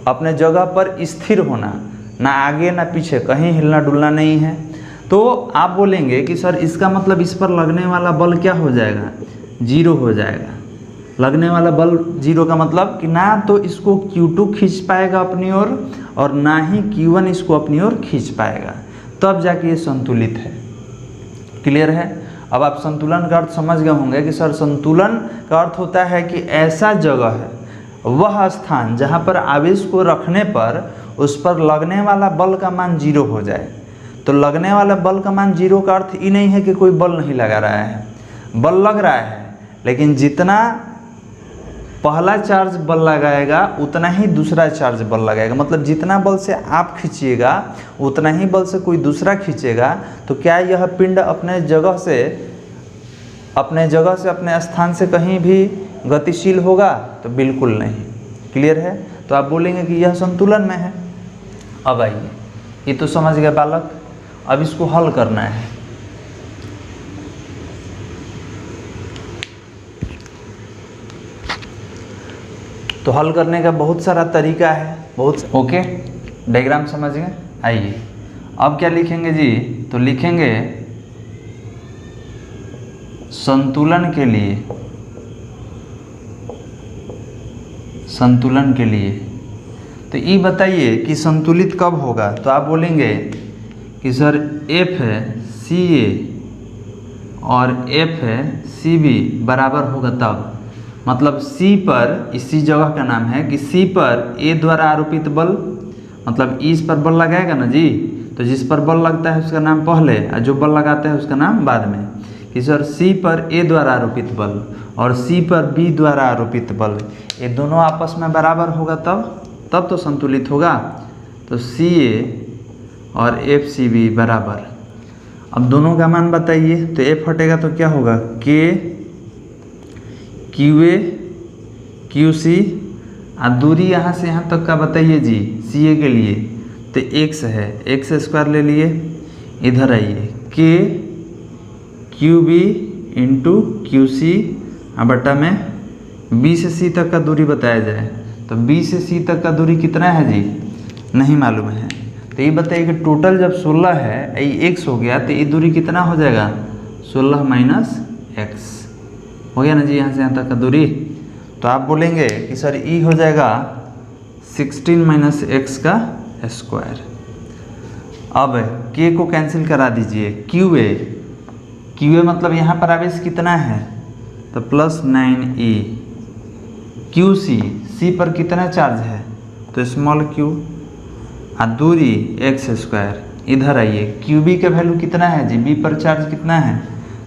अपने जगह पर स्थिर होना, ना आगे ना पीछे, कहीं हिलना डुलना नहीं है। तो आप बोलेंगे कि सर इसका मतलब इस पर लगने वाला बल क्या हो जाएगा? जीरो हो जाएगा। लगने वाला बल जीरो का मतलब कि ना तो इसको Q2 खींच पाएगा अपनी ओर और ना ही Q1 इसको अपनी ओर खींच पाएगा, तब जाके ये संतुलित है। क्लियर है? अब आप संतुलन का अर्थ समझ गए होंगे कि सर संतुलन का अर्थ होता है कि ऐसा जगह है, वह स्थान जहाँ पर आवेश को रखने पर उस पर लगने वाला बल का मान जीरो हो जाए। तो लगने वाला बल का मान जीरो का अर्थ ये नहीं है कि कोई बल नहीं लगा रहा है, बल लग रहा है, लेकिन जितना पहला चार्ज बल लगाएगा उतना ही दूसरा चार्ज बल लगाएगा। मतलब जितना बल से आप खींचिएगा उतना ही बल से कोई दूसरा खींचेगा। तो क्या यह पिंड अपने जगह से अपने स्थान से कहीं भी गतिशील होगा? तो बिल्कुल नहीं। क्लियर है? तो आप बोलेंगे कि यह संतुलन में है। अब आइए, ये तो समझ गए बालक, अब इसको हल करना है। तो हल करने का बहुत सारा तरीका है, ओके, डायग्राम समझ गए। आइए अब क्या लिखेंगे जी? तो लिखेंगे संतुलन के लिए तो ये बताइए कि संतुलित कब होगा? तो आप बोलेंगे कि सर F है CA और F है CB बराबर होगा तब। मतलब C पर, इसी जगह का नाम है कि C पर A द्वारा आरोपित बल, मतलब इस पर बल लगाएगा ना जी, तो जिस पर बल लगता है उसका नाम पहले और जो बल लगाता है उसका नाम बाद में। कि सर C पर A द्वारा आरोपित बल और C पर B द्वारा आरोपित बल, ये दोनों आपस में बराबर होगा तब तो संतुलित होगा। तो CA और FCB बराबर। अब दोनों का मान बताइए। तो F हटेगा तो क्या होगा? K QA QC, और दूरी यहाँ से यहाँ तक का बताइए जी CA के लिए। तो x है, x स्क्वायर ले लिए, इधर आइए K QB इंटू QC बटा में B से C तक का दूरी बताया जाए। तो B से C तक का दूरी कितना है जी? नहीं मालूम है। तो ये बताइए कि टोटल जब 16 है, ये x हो गया, तो ये दूरी कितना हो जाएगा? 16 माइनस x हो गया ना जी, यहाँ से यहाँ तक का दूरी। तो आप बोलेंगे कि सर ई हो जाएगा 16 माइनस x का स्क्वायर। अब k को कैंसिल करा दीजिए। QA मतलब यहाँ पर आवेश कितना है? तो प्लस 9e। QC, C पर कितना चार्ज है? तो स्मॉल q, और दूरी x स्क्वायर। इधर आइए, QB का वैल्यू कितना है जी? B पर चार्ज कितना है?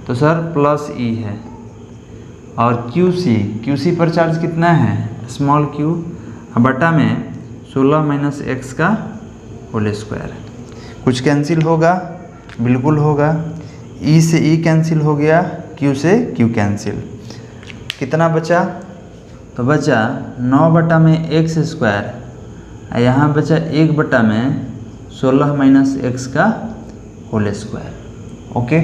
तो सर प्लस e है। और QC पर चार्ज कितना है? स्मॉल q, बटा में 16 माइनस x का होल स्क्वायर। कुछ कैंसिल होगा? बिल्कुल होगा। E से E कैंसिल हो गया, Q से Q कैंसिल। कितना बचा? तो बचा 9 बटा में x स्क्वायर, यहाँ बचा 1 बटा में 16 माइनस x का होल स्क्वायर। ओके,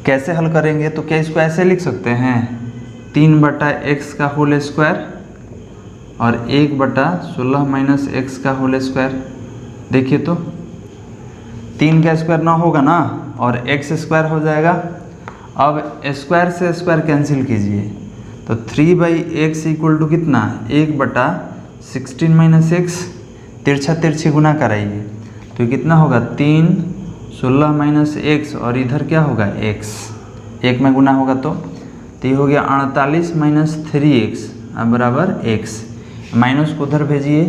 कैसे हल करेंगे? तो क्या इसको ऐसे लिख सकते हैं? 3 बटा x का होल स्क्वायर और 1 बटा 16 माइनस x का होल स्क्वायर। देखिए तो 3 का स्क्वायर ना होगा ना, और x स्क्वायर हो जाएगा। अब स्क्वायर से स्क्वायर कैंसिल कीजिए, तो 3/x इक्वल टू कितना? 1 बटा 16 माइनस x, तिरछी गुना कराइए तो कितना होगा? 3 16 माइनस x, और इधर क्या होगा? x, 1 में गुना होगा तो ये हो गया 48 माइनस 3x बराबर x। माइनस को उधर भेजिए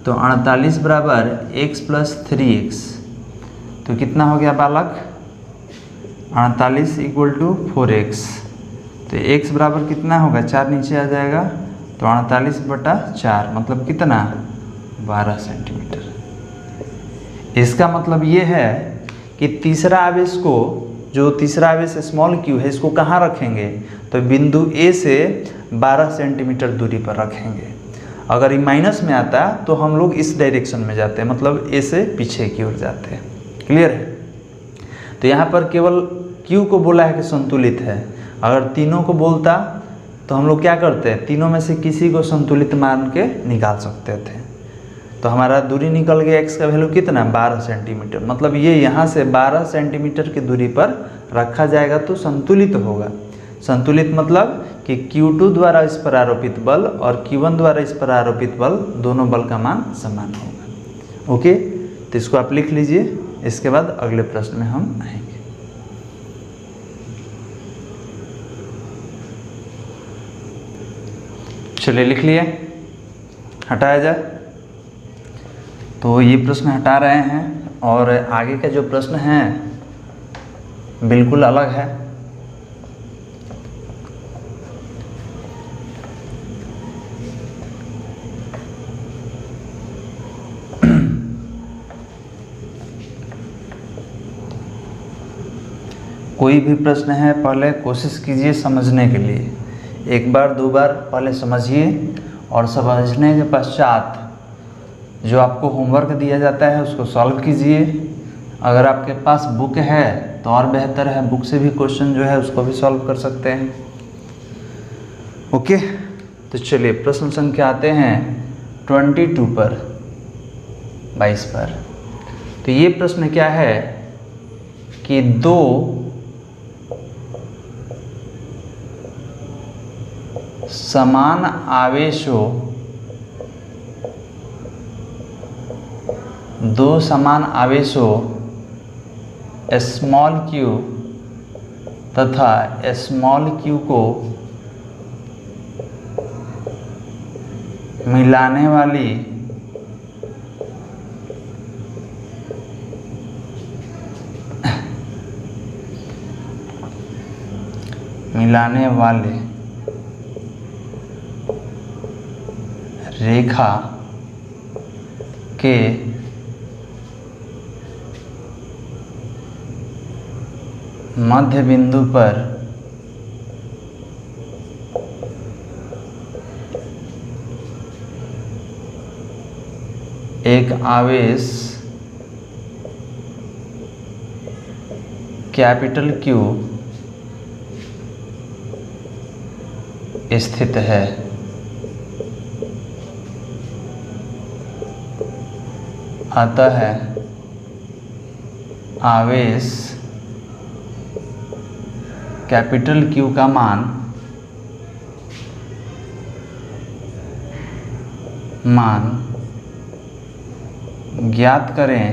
तो 48 बराबर x प्लस 3x, तो कितना हो गया बालक 48 इक्वल टू 4x, तो x बराबर कितना होगा 4 नीचे आ जाएगा, तो 48/4 मतलब कितना 12 सेंटीमीटर। इसका मतलब ये है कि तीसरा आवेश को, जो तीसरा आवेश स्मॉल q है, इसको कहाँ रखेंगे, तो बिंदु A से 12 सेंटीमीटर दूरी पर रखेंगे। अगर ये माइनस में आता तो हम लोग इस डायरेक्शन में जाते हैं, मतलब A से पीछे की ओर जाते हैं। क्लियर है। तो यहाँ पर केवल Q को बोला है कि संतुलित है। अगर तीनों को बोलता तो हम लोग क्या करते हैं, तीनों में से किसी को संतुलित मान के निकाल सकते थे। तो हमारा दूरी निकल गया, x का वैल्यू कितना 12 सेंटीमीटर, मतलब ये यहाँ से 12 सेंटीमीटर की दूरी पर रखा जाएगा तो संतुलित होगा। संतुलित मतलब कि Q2 द्वारा इस पर आरोपित बल और Q1 द्वारा इस पर आरोपित बल, दोनों बल का मान समान होगा। ओके, तो इसको आप लिख लीजिए, इसके बाद अगले प्रश्न में हम आएंगे। चलिए लिख लिए, हटाया जाए। तो ये प्रश्न हटा रहे हैं और आगे का जो प्रश्न है बिल्कुल अलग है। कोई भी प्रश्न है पहले कोशिश कीजिए समझने के लिए, एक बार दो बार पहले समझिए और समझने के पश्चात जो आपको होमवर्क दिया जाता है उसको सॉल्व कीजिए। अगर आपके पास बुक है तो और बेहतर है, बुक से भी क्वेश्चन जो है उसको भी सॉल्व कर सकते हैं। ओके, तो चलिए प्रश्न संख्या आते हैं 22 पर, 22 पर। तो ये प्रश्न क्या है कि दो समान आवेशों स्मॉल q तथा स्मॉल q को मिलाने वाली रेखा के मध्य बिंदु पर एक आवेश कैपिटल Q स्थित है। अतः आवेश कैपिटल Q का मान ज्ञात करें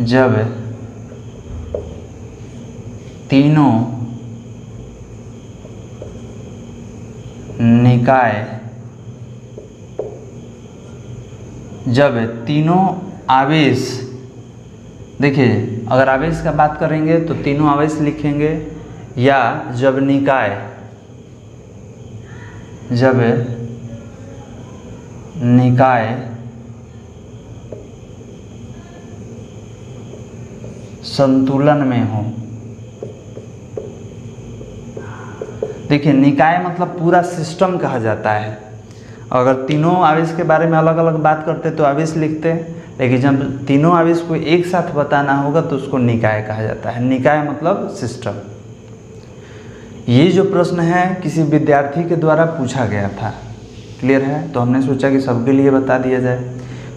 जब तीनों आवेश, देखिए अगर आवेश का बात करेंगे तो तीनों आवेश लिखेंगे, या जब निकाय संतुलन में हो। देखिए निकाय मतलब पूरा सिस्टम कहा जाता है। अगर तीनों आवेश के बारे में अलग अलग बात करते तो आवेश लिखते, लेकिन जब तीनों आवेश को एक साथ बताना होगा तो उसको निकाय कहा जाता है। निकाय मतलब सिस्टम। ये जो प्रश्न है किसी विद्यार्थी के द्वारा पूछा गया था, क्लियर है, तो हमने सोचा कि सबके लिए बता दिया जाए।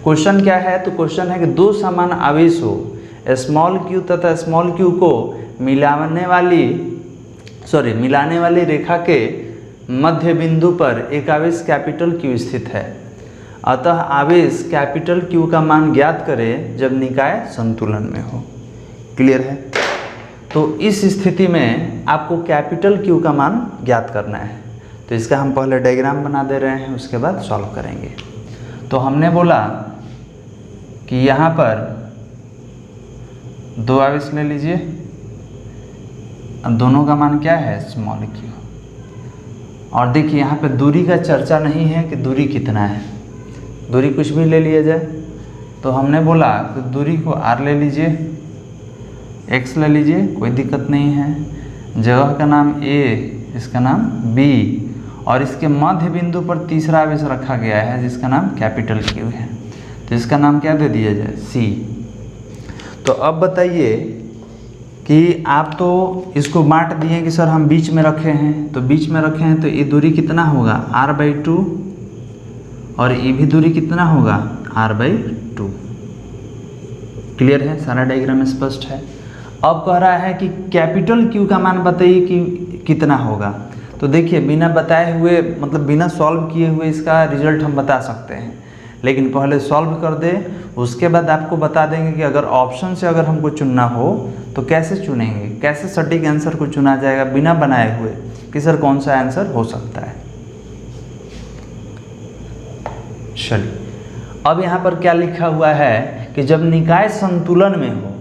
क्वेश्चन क्या है, तो क्वेश्चन है कि दो समान आवेशों स्मॉल q तथा स्मॉल q को मिलाने वाली रेखा के मध्य बिंदु पर एक आवेश कैपिटल Q स्थित है। अतः आवेश कैपिटल Q का मान ज्ञात करें जब निकाय संतुलन में हो। क्लियर है। तो इस स्थिति में आपको कैपिटल Q का मान ज्ञात करना है। तो इसका हम पहले डायग्राम बना दे रहे हैं, उसके बाद सॉल्व करेंगे। तो हमने बोला कि यहाँ पर 2 आवेश ले लीजिए, दोनों का मान क्या है स्मॉल q। और देखिए यहाँ पे दूरी का चर्चा नहीं है कि दूरी कितना है, दूरी कुछ भी ले लिया जाए। तो हमने बोला कि दूरी को r ले लीजिए, x ले लीजिए, कोई दिक्कत नहीं है। जगह का नाम a, इसका नाम b, और इसके मध्य बिंदु पर तीसरा आवेश रखा गया है जिसका नाम कैपिटल Q है, तो इसका नाम क्या दे दिया जाए c। तो अब बताइए कि आप तो इसको बांट दिए कि सर हम बीच में रखे हैं, तो बीच में रखे हैं तो ये दूरी कितना होगा r/2, और ये भी दूरी कितना होगा r/2। क्लियर है, सारा डायग्राम स्पष्ट है। अब कह रहा है कि कैपिटल Q का मान बताइए कि कितना होगा। तो देखिए बिना बताए हुए, मतलब बिना सॉल्व किए हुए इसका रिजल्ट हम बता सकते हैं, लेकिन पहले सॉल्व कर दे, उसके बाद आपको बता देंगे कि अगर ऑप्शन से अगर हमको चुनना हो तो कैसे चुनेंगे, कैसे सटीक आंसर को चुना जाएगा बिना बनाए हुए कि सर कौन सा आंसर हो सकता है। चलिए अब यहाँ पर क्या लिखा हुआ है कि जब निकाय संतुलन में हो,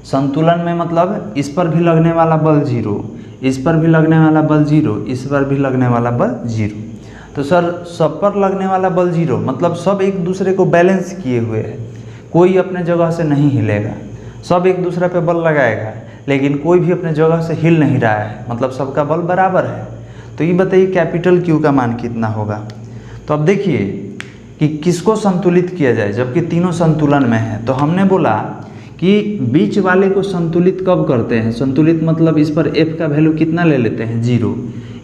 संतुलन में मतलब इस पर भी लगने वाला बल 0, इस पर भी लगने वाला बल 0, इस पर भी लगने वाला बल 0। तो सर सब पर लगने वाला बल 0 मतलब सब एक दूसरे को बैलेंस किए हुए है, कोई अपने जगह से नहीं हिलेगा, सब एक दूसरे पे बल लगाएगा, लेकिन कोई भी अपने जगह से हिल नहीं रहा है, मतलब सबका बल बराबर है। तो ये बताइए कैपिटल Q का मान कितना होगा। तो अब देखिए कि किसको संतुलित किया जाए जबकि तीनों संतुलन में है। तो हमने बोला कि बीच वाले को संतुलित कब करते हैं, संतुलित मतलब इस पर f का वैल्यू कितना ले लेते हैं 0।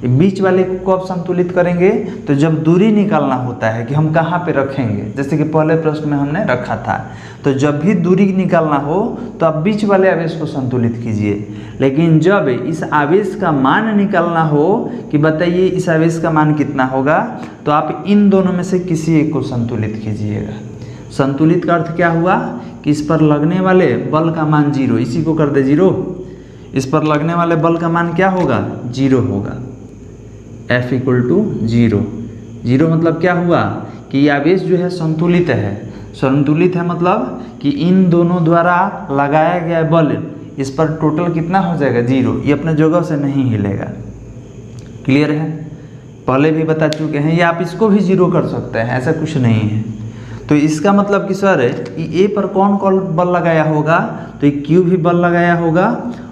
बीच वाले को कब संतुलित करेंगे, तो जब दूरी निकालना होता है कि हम कहाँ पे रखेंगे, जैसे कि पहले प्रश्न में हमने रखा था। तो जब भी दूरी निकालना हो तो आप बीच वाले आवेश को संतुलित कीजिए, लेकिन जब इस आवेश का मान निकालना हो कि बताइए इस आवेश का मान कितना होगा, तो आप इन दोनों में से किसी एक को संतुलित कीजिएगा। संतुलित का अर्थ क्या हुआ कि इस पर लगने वाले बल का मान 0, इसी को कर दे 0, इस पर लगने वाले बल का मान क्या होगा 0 होगा, F = 0। 0 मतलब क्या हुआ कि आवेश जो है संतुलित है, संतुलित है मतलब कि इन दोनों द्वारा लगाया गया बल इस पर टोटल कितना हो जाएगा 0, ये अपने जगह से नहीं हिलेगा। क्लियर है, पहले भी बता चुके हैं, या आप इसको भी 0 कर सकते हैं, ऐसा कुछ नहीं है। तो इसका मतलब कि सर ए पर कौन कौन बल लगाया होगा, तो ये Q भी बल लगाया होगा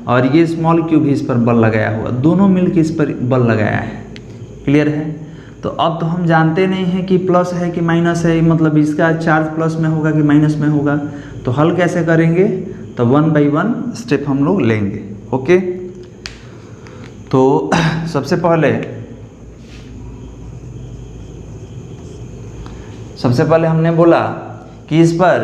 और ये स्मॉल q भी इस पर बल लगाया होगा, दोनों मिलकर इस पर बल लगाया है। क्लियर है। तो अब तो हम जानते नहीं हैं कि प्लस है कि माइनस है, मतलब इसका चार्ज प्लस में होगा कि माइनस में होगा, तो हल कैसे करेंगे, तो 1 बाई 1 स्टेप हम लोग लेंगे। ओके, तो सबसे पहले हमने बोला कि इस पर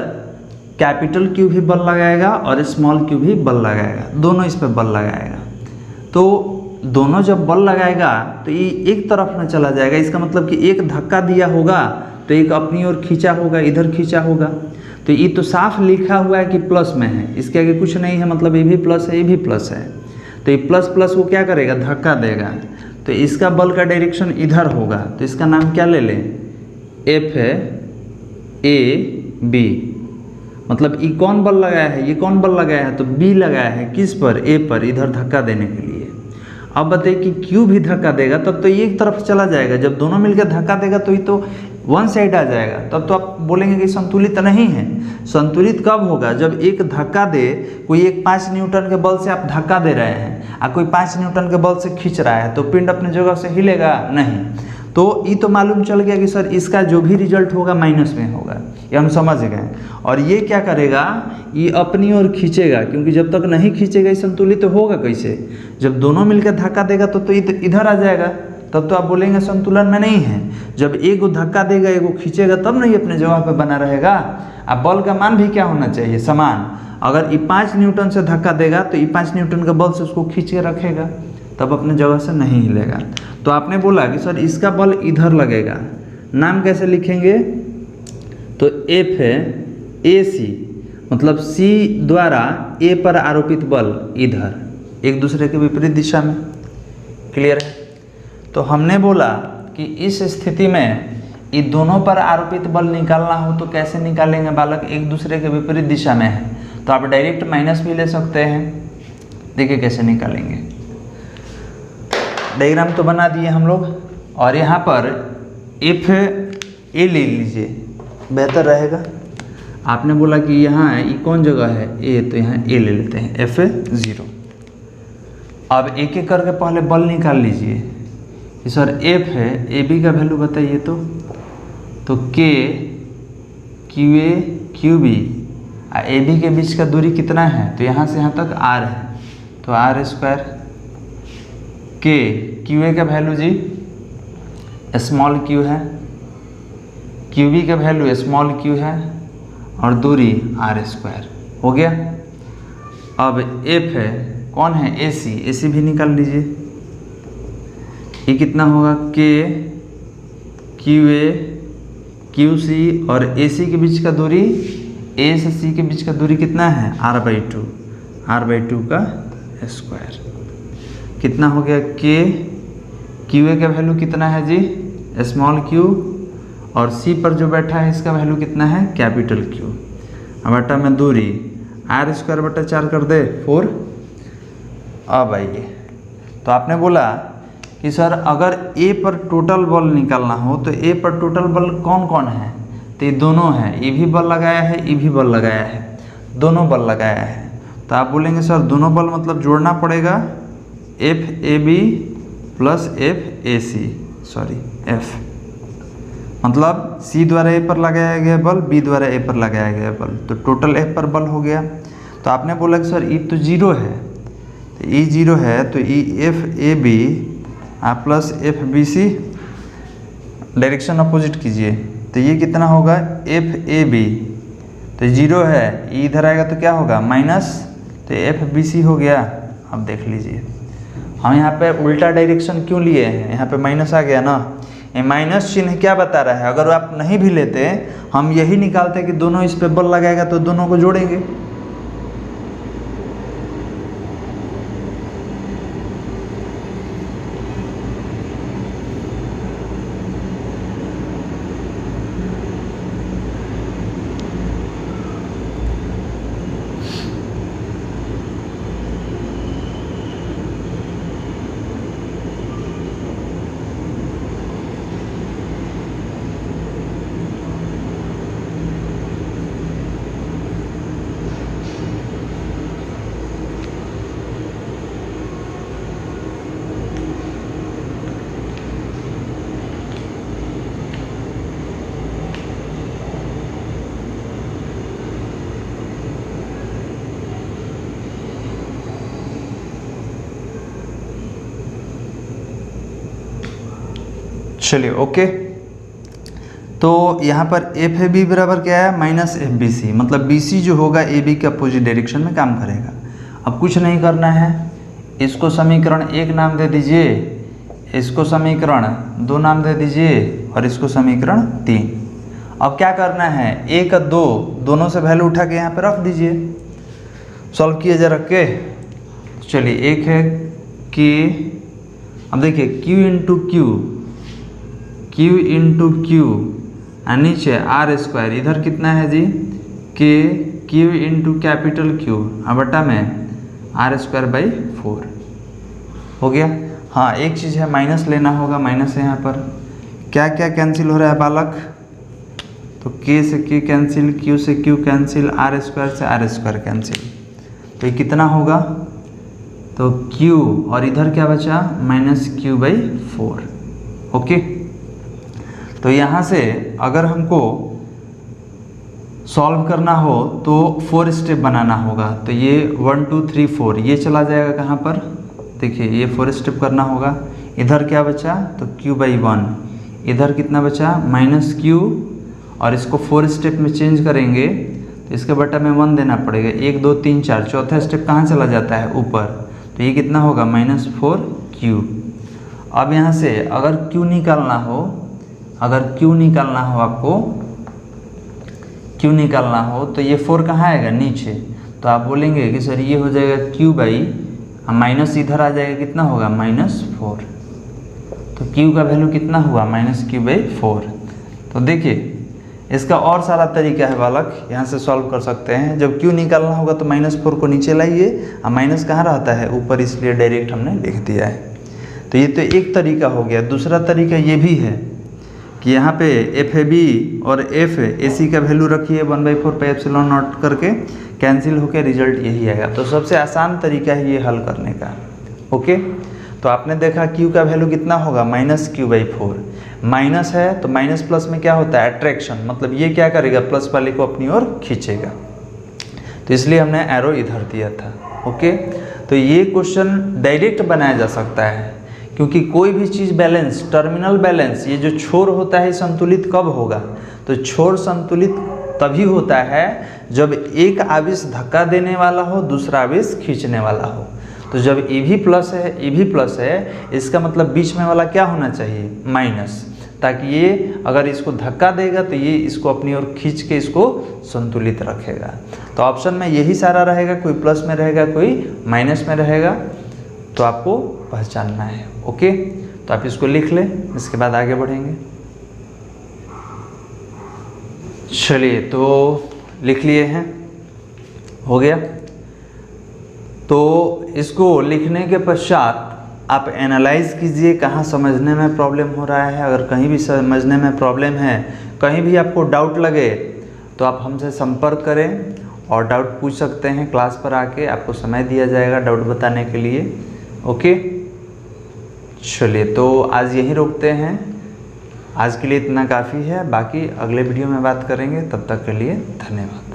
कैपिटल Q भी बल लगाएगा और स्मॉल q भी बल लगाएगा, दोनों इस पर बल लगाएगा। तो दोनों जब बल लगाएगा तो ये एक तरफ में चला जाएगा, इसका मतलब कि एक धक्का दिया होगा तो एक अपनी ओर खींचा होगा, इधर खींचा होगा। तो ये तो साफ लिखा हुआ है कि प्लस में है, इसके आगे कुछ नहीं है, मतलब ये भी प्लस है, ये भी प्लस है। तो ये प्लस प्लस को क्या करेगा, धक्का देगा, तो इसका बल का डायरेक्शन इधर होगा। तो इसका नाम क्या ले लें, F है AB, मतलब ये कौन बल लगाया है, ये कौन बल लगाया है, तो B लगाया है, किस पर, A पर, इधर धक्का देने के लिए। अब बताइए कि Q भी धक्का देगा तब तो ये एक तरफ चला जाएगा, जब दोनों मिलकर धक्का देगा तो ये तो वन साइड आ जाएगा, तब तो आप बोलेंगे कि संतुलित नहीं है। संतुलित कब होगा, जब एक धक्का दे, कोई एक 5 न्यूटन के बल से आप धक्का दे रहे हैं और कोई 5 न्यूटन के बल से खींच रहा है, तो पिंड अपने जगह से हिलेगा नहीं। तो ये तो मालूम चल गया कि सर इसका जो भी रिजल्ट होगा माइनस में होगा, ये हम समझ गए। और ये क्या करेगा, ये अपनी ओर खींचेगा, क्योंकि जब तक नहीं खींचेगा ये संतुलित तो होगा कैसे, जब दोनों मिलकर धक्का देगा तो इधर आ जाएगा, तब तो आप बोलेंगे संतुलन में नहीं है। जब एक धक्का देगा, एक खींचेगा, तब नहीं अपने जगह पे बना रहेगा। अब बल का मान भी क्या होना चाहिए, समान। अगर ये 5 न्यूटन से धक्का देगा तो ये 5 न्यूटन के बल से उसको खींच के रखेगा, तब अपने जगह से नहीं हिलेगा। तो आपने बोला कि सर इसका बल इधर लगेगा, नाम कैसे लिखेंगे, तो F है AC, मतलब C द्वारा A पर आरोपित बल इधर, एक दूसरे के विपरीत दिशा में। क्लियर है। तो हमने बोला कि इस स्थिति में ये दोनों पर आरोपित बल निकालना हो तो कैसे निकालेंगे बालक, एक दूसरे के विपरीत दिशा में है, तो आप डायरेक्ट माइनस भी ले सकते हैं। देखिए कैसे निकालेंगे, डायग्राम तो बना दिए हम लोग, और यहाँ पर एफ ए ले लीजिए, बेहतर रहेगा। आपने बोला कि यहाँ ये कौन जगह है ए, तो यहाँ ए ले लेते हैं, एफ 0। अब एक एक करके पहले बल निकाल लीजिए। सर एफ है, ए बी का वैल्यू बताइए तो k q a q b a b के बीच का दूरी कितना है, तो यहाँ से यहाँ तक आर है, तो आर स्क्वायर। के क्यू ए का वैल्यू जी स्मॉल क्यू है, क्यू बी का वैल्यू स्मॉल क्यू है, और दूरी आर स्क्वायर हो गया। अब एफ है, कौन है, ए सी, ए सी भी निकाल लीजिए। ये कितना होगा, के क्यू ए क्यू सी और ए सी के बीच का दूरी, ए से सी के बीच का दूरी कितना है, r/2, r/2 का स्क्वायर। कितना हो गया, के क्यू ए का वैल्यू कितना है जी, स्मॉल क्यू, और सी पर जो बैठा है इसका वैल्यू कितना है, कैपिटल क्यू। अब बटा में दूरी r²/4 कर दे 4। अब आइए, तो आपने बोला कि सर अगर ए पर टोटल बल निकालना हो तो ए पर टोटल बल कौन कौन है, तो ये दोनों है, ये भी बल लगाया है, ये भी बल लगाया है, दोनों बल लगाया है। तो आप बोलेंगे सर दोनों बल मतलब जोड़ना पड़ेगा, F A B plus F A C, sorry F मतलब सी द्वारा ए पर लगाया गया बल, बी द्वारा ए पर लगाया गया बल, तो टोटल एफ पर बल हो गया। तो आपने बोला कि सर ई तो 0 है, तो ई 0 है, तो E F A B plus F B C, direction opposite कीजिए, तो ये कितना होगा, एफ ए बी, तो 0 है, ई इधर आएगा तो क्या होगा माइनस, तो एफ बी सी हो गया। अब देख लीजिए हम यहाँ पे उल्टा डायरेक्शन क्यों लिए हैं, यहाँ पे माइनस आ गया ना, ये माइनस चिन्ह क्या बता रहा है, अगर आप नहीं भी लेते हम यही निकालते कि दोनों इस पे बल लगाएगा तो दोनों को जोड़ेंगे। चलिए ओके, तो यहाँ पर एफ ए बी बराबर क्या है, माइनस एफ बी सी, मतलब बी सी जो होगा ए बी के अपोजिट डायरेक्शन में काम करेगा। अब कुछ नहीं करना है, इसको समीकरण 1 नाम दे दीजिए, इसको समीकरण 2 नाम दे दीजिए, और इसको समीकरण 3। अब क्या करना है, 1 और 2 दोनों से वैल्यू उठा के यहाँ पे रख दीजिए, सॉल्व किए जा रख के। चलिए एक है कि, अब देखिए Q इंटू क्यू और नीचे आर स्क्वायर, इधर कितना है जी, के क्यू इंटू कैपिटल क्यू बटा में r²/4 हो गया। हाँ एक चीज़ है, माइनस लेना होगा, माइनस है यहाँ पर। क्या क्या कैंसिल हो रहा है बालक, तो k से k कैंसिल, q से q कैंसिल, r² से r² कैंसिल, तो ये कितना होगा, तो q और इधर क्या बचा, -q/4। ओके, तो यहाँ से अगर हमको सॉल्व करना हो तो 4 स्टेप बनाना होगा, तो ये 1 2 3 4 ये चला जाएगा कहाँ पर, देखिए ये 4 स्टेप करना होगा। इधर क्या बचा, तो q/1, इधर कितना बचा -q, और इसको 4 स्टेप में चेंज करेंगे तो इसके बटा में 1 देना पड़ेगा, 1 2 3 4, चौथा स्टेप कहाँ चला जाता है, ऊपर, तो ये कितना होगा -4q। अब यहाँ से अगर q निकालना हो, आपको q निकालना हो तो ये 4 कहाँ आएगा, नीचे, तो आप बोलेंगे कि सर ये हो जाएगा q/, माइनस इधर आ जाएगा, कितना होगा -4, तो Q का वैल्यू कितना हुआ -Q/4। तो देखिए इसका और सारा तरीका है बालक, यहाँ से सॉल्व कर सकते हैं। जब Q निकालना होगा तो -4 को नीचे लाइए, और माइनस कहाँ रहता है ऊपर, इसलिए डायरेक्ट हमने लिख दिया है। तो ये तो एक तरीका हो गया। दूसरा तरीका ये भी है कि यहाँ पे FAB और FAC का वैल्यू रखिए 1/4πε0 करके, कैंसिल होकर रिजल्ट यही आएगा। तो सबसे आसान तरीका है ये हल करने का। ओके, तो आपने देखा Q का वैल्यू कितना होगा -Q/4। माइनस है तो माइनस प्लस में क्या होता है अट्रैक्शन, मतलब ये क्या करेगा प्लस वाले को अपनी ओर खींचेगा, तो इसलिए हमने एरो इधर दिया था। ओके, तो ये क्वेश्चन डायरेक्ट बनाया जा सकता है, क्योंकि कोई भी चीज़ बैलेंस, टर्मिनल बैलेंस, ये जो छोर होता है संतुलित कब होगा, तो छोर संतुलित तभी होता है जब एक आवेश धक्का देने वाला हो, दूसरा आवेश खींचने वाला हो। तो जब ए भी प्लस है, इसका मतलब बीच में वाला क्या होना चाहिए माइनस, ताकि ये अगर इसको धक्का देगा तो ये इसको अपनी ओर खींच के इसको संतुलित रखेगा। तो ऑप्शन में यही सारा रहेगा, कोई प्लस में रहेगा कोई माइनस में रहेगा, तो आपको पहचानना है। ओके, तो आप इसको लिख लें, इसके बाद आगे बढ़ेंगे। चलिए, तो लिख लिए हैं, हो गया। तो इसको लिखने के पश्चात आप एनालाइज कीजिए कहाँ समझने में प्रॉब्लम हो रहा है। अगर कहीं भी समझने में प्रॉब्लम है, कहीं भी आपको डाउट लगे, तो आप हमसे संपर्क करें और डाउट पूछ सकते हैं। क्लास पर आके आपको समय दिया जाएगा डाउट बताने के लिए। ओके, चलिए, तो आज यहीं रोकते हैं। आज के लिए इतना काफ़ी है, बाकी अगले वीडियो में बात करेंगे। तब तक के लिए धन्यवाद।